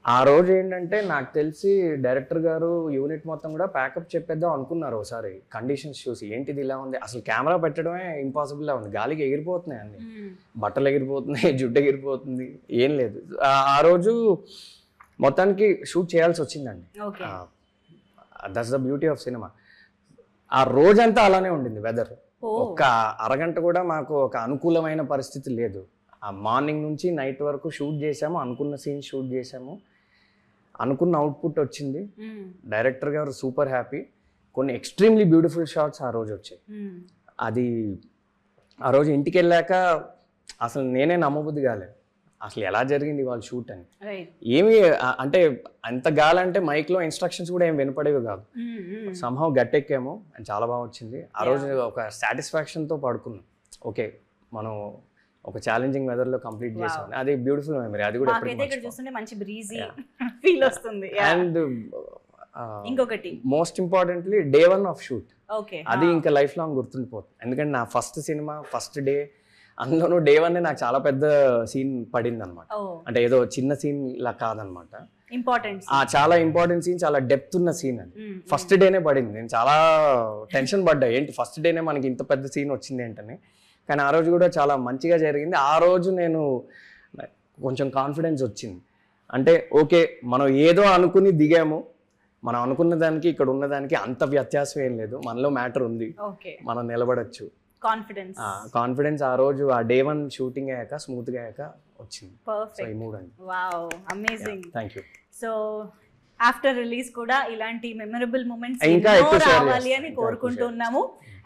ఆ రోజు ఏంటంటే నాకు తెలిసి డైరెక్టర్ గారు యూనిట్ మొత్తం కూడా ప్యాకప్ చెప్పేద్దాం అనుకున్నారు ఒకసారి. కండిషన్స్ చూసి ఏంటిది ఇలా ఉంది, అసలు కెమెరా పెట్టడమే ఇంపాసిబుల్ లా ఉంది. గాలికి ఎగిరిపోతున్నాయి అన్ని, బట్టలు ఎగిరిపోతున్నాయి, జుట్టు ఎగిరిపోతుంది, ఏం లేదు. ఆ రోజు మొత్తానికి షూట్ చేయాల్సి వచ్చిందండి. That's the beauty of cinema. ఆ రోజంతా అలానే ఉండింది వెదర్. ఒక్క అరగంట కూడా మాకు ఒక అనుకూలమైన పరిస్థితి లేదు. ఆ మార్నింగ్ నుంచి నైట్ వరకు షూట్ చేసాము, అనుకున్న సీన్ షూట్ చేసాము, అనుకున్న అవుట్పుట్ వచ్చింది. డైరెక్టర్ గారు సూపర్ హ్యాపీ. కొన్ని ఎక్స్ట్రీమ్లీ బ్యూటిఫుల్ షాట్స్ ఆ రోజు వచ్చాయి. అది ఆ రోజు ఇంటికి వెళ్ళాక అసలు నేనే నమ్మబుద్ధి కాలేదు, అసలు ఎలా జరిగింది వాళ్ళ షూట్ అని. ఏమి అంటే అంత గాలంటే మైక్లో ఇన్స్ట్రక్షన్స్ కూడా ఏం వినపడేవి కాదు. సంహౌ గట్టెక్కాము అండ్ చాలా బాగా వచ్చింది. ఆ రోజు ఒక సాటిస్ఫాక్షన్తో పడుకున్నాం. ఓకే, మనం ఒక ఛాలెంజింగ్ వెదర్ లో కంప్లీట్ చేసాం. అది బ్యూటిఫుల్ మెమరీ. అది కూడా చూస్తుంటే మంచి బ్రీజీ ఫీల్ వస్తుంది. అండ్ ఇంకొకటి most importantly day 1 of shoot, okay అది ఇంకా లైఫ్ లాంగ్ గుర్తుండిపోతుంది. ఎందుకంటే నా ఫస్ట్ సినిమా ఫస్ట్ డే, అందులోనూ డే 1 నాకు చాలా పెద్ద సీన్ పడింది అనమాట. అంటే ఏదో చిన్న సీన్ ఇలా కాదనమాట, ఇంపార్టెంట్, చాలా ఇంపార్టెంట్ సీన్, చాలా డెప్త్ ఉన్న సీన్ అది. ఫస్ట్ డేనే పడింది. నేను చాలా టెన్షన్ పడ్డా, ఏంటి ఫస్ట్ డేనే మనకి ఇంత పెద్ద సీన్ వచ్చింది ఏంటని. కానీ ఆ రోజు కూడా చాలా మంచిగా జరిగింది. ఆ రోజు నేను కొంచెం కాన్ఫిడెన్స్ వచ్చింది. అంటే ఓకే, మనం ఏదో అనుకుని దిగాము, మనం అనుకున్న దానికి ఇక్కడ ఉన్నదానికి అంత వ్యత్యాసం ఏం లేదు, మనలో మ్యాటర్ ఉంది, మనం నిలబడచ్చు. కాన్ఫిడెన్స్ ఆ రోజు ఆ డే 1 షూటింగ్ అయ్యాక స్మూత్ గా అయ్యాక వచ్చింది. Perfect, wow, amazing. Thank you. So after release కూడా ఇలాంటి మెమరబుల్ మూమెంట్స్ ఎన్నో రావాలి అని కోరుకుంటున్నాము.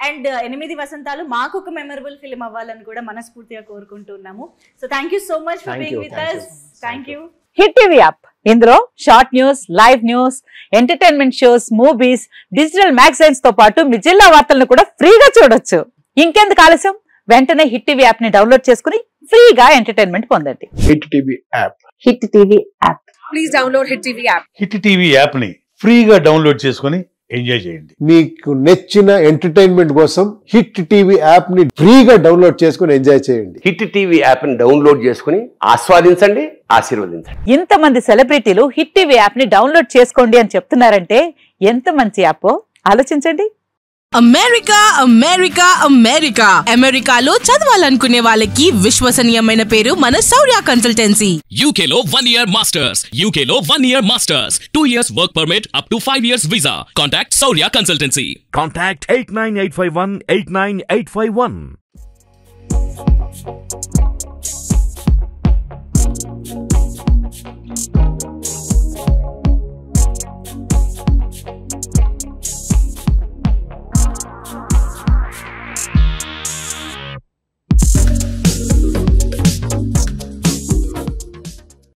అండ్ 8 వసంతాలు మాకు ఒక మెమరబుల్ ఫిల్మ్ అవ్వాలని కూడా మనస్ఫూర్తిగా కోరుకుంటున్నాము. So thank you so much for being with us. Thank you. Hit TV app, ఇందులో short news, live news, entertainment shows, movies, digital magazines తో పాటు మీ జిల్లా వార్తలను కూడా ఫ్రీగా చూడొచ్చు. ఇంకెందుకు ఆలస్యం, వెంటనే హిట్ టీవీ యాప్ ని డౌన్లోడ్ చేసుకుని ఫ్రీగా ఎంటర్టైన్మెంట్ పొందండి. Hit TV app, hit TV app, please download hit TV app. Hit TV app ని ఫ్రీగా డౌన్లోడ్ చేసుకుని ఎంజాయ్ చేయండి. మీకు నచ్చిన ఎంటర్టైన్మెంట్ కోసం హిట్ టీవీ యాప్ ని ఫ్రీగా డౌన్లోడ్ చేసుకుని ఎంజాయ్ చేయండి. హిట్ టీవీ యాప్ ని డౌన్లోడ్ చేసుకుని ఆస్వాదించండి, ఆశీర్వదించండి. ఇంతమంది సెలబ్రిటీలు హిట్ టీవీ యాప్ ని డౌన్లోడ్ చేసుకోండి అని చెప్తున్నారంటే ఎంత మంచి యాప్ ఆలోచించండి. అమెరికా అమెరికా అమెరికా అమెరికాలో చదవాలనుకునే వాళ్ళకి విశ్వసనీయమైన పేరు మన శౌర్య కన్సల్టెన్సీ. UK లో 1 year masters, UK లో 1 year masters, 2 years work permit up to 5 years visa. Contact Saurya Consultancy. Contact 89851 89851.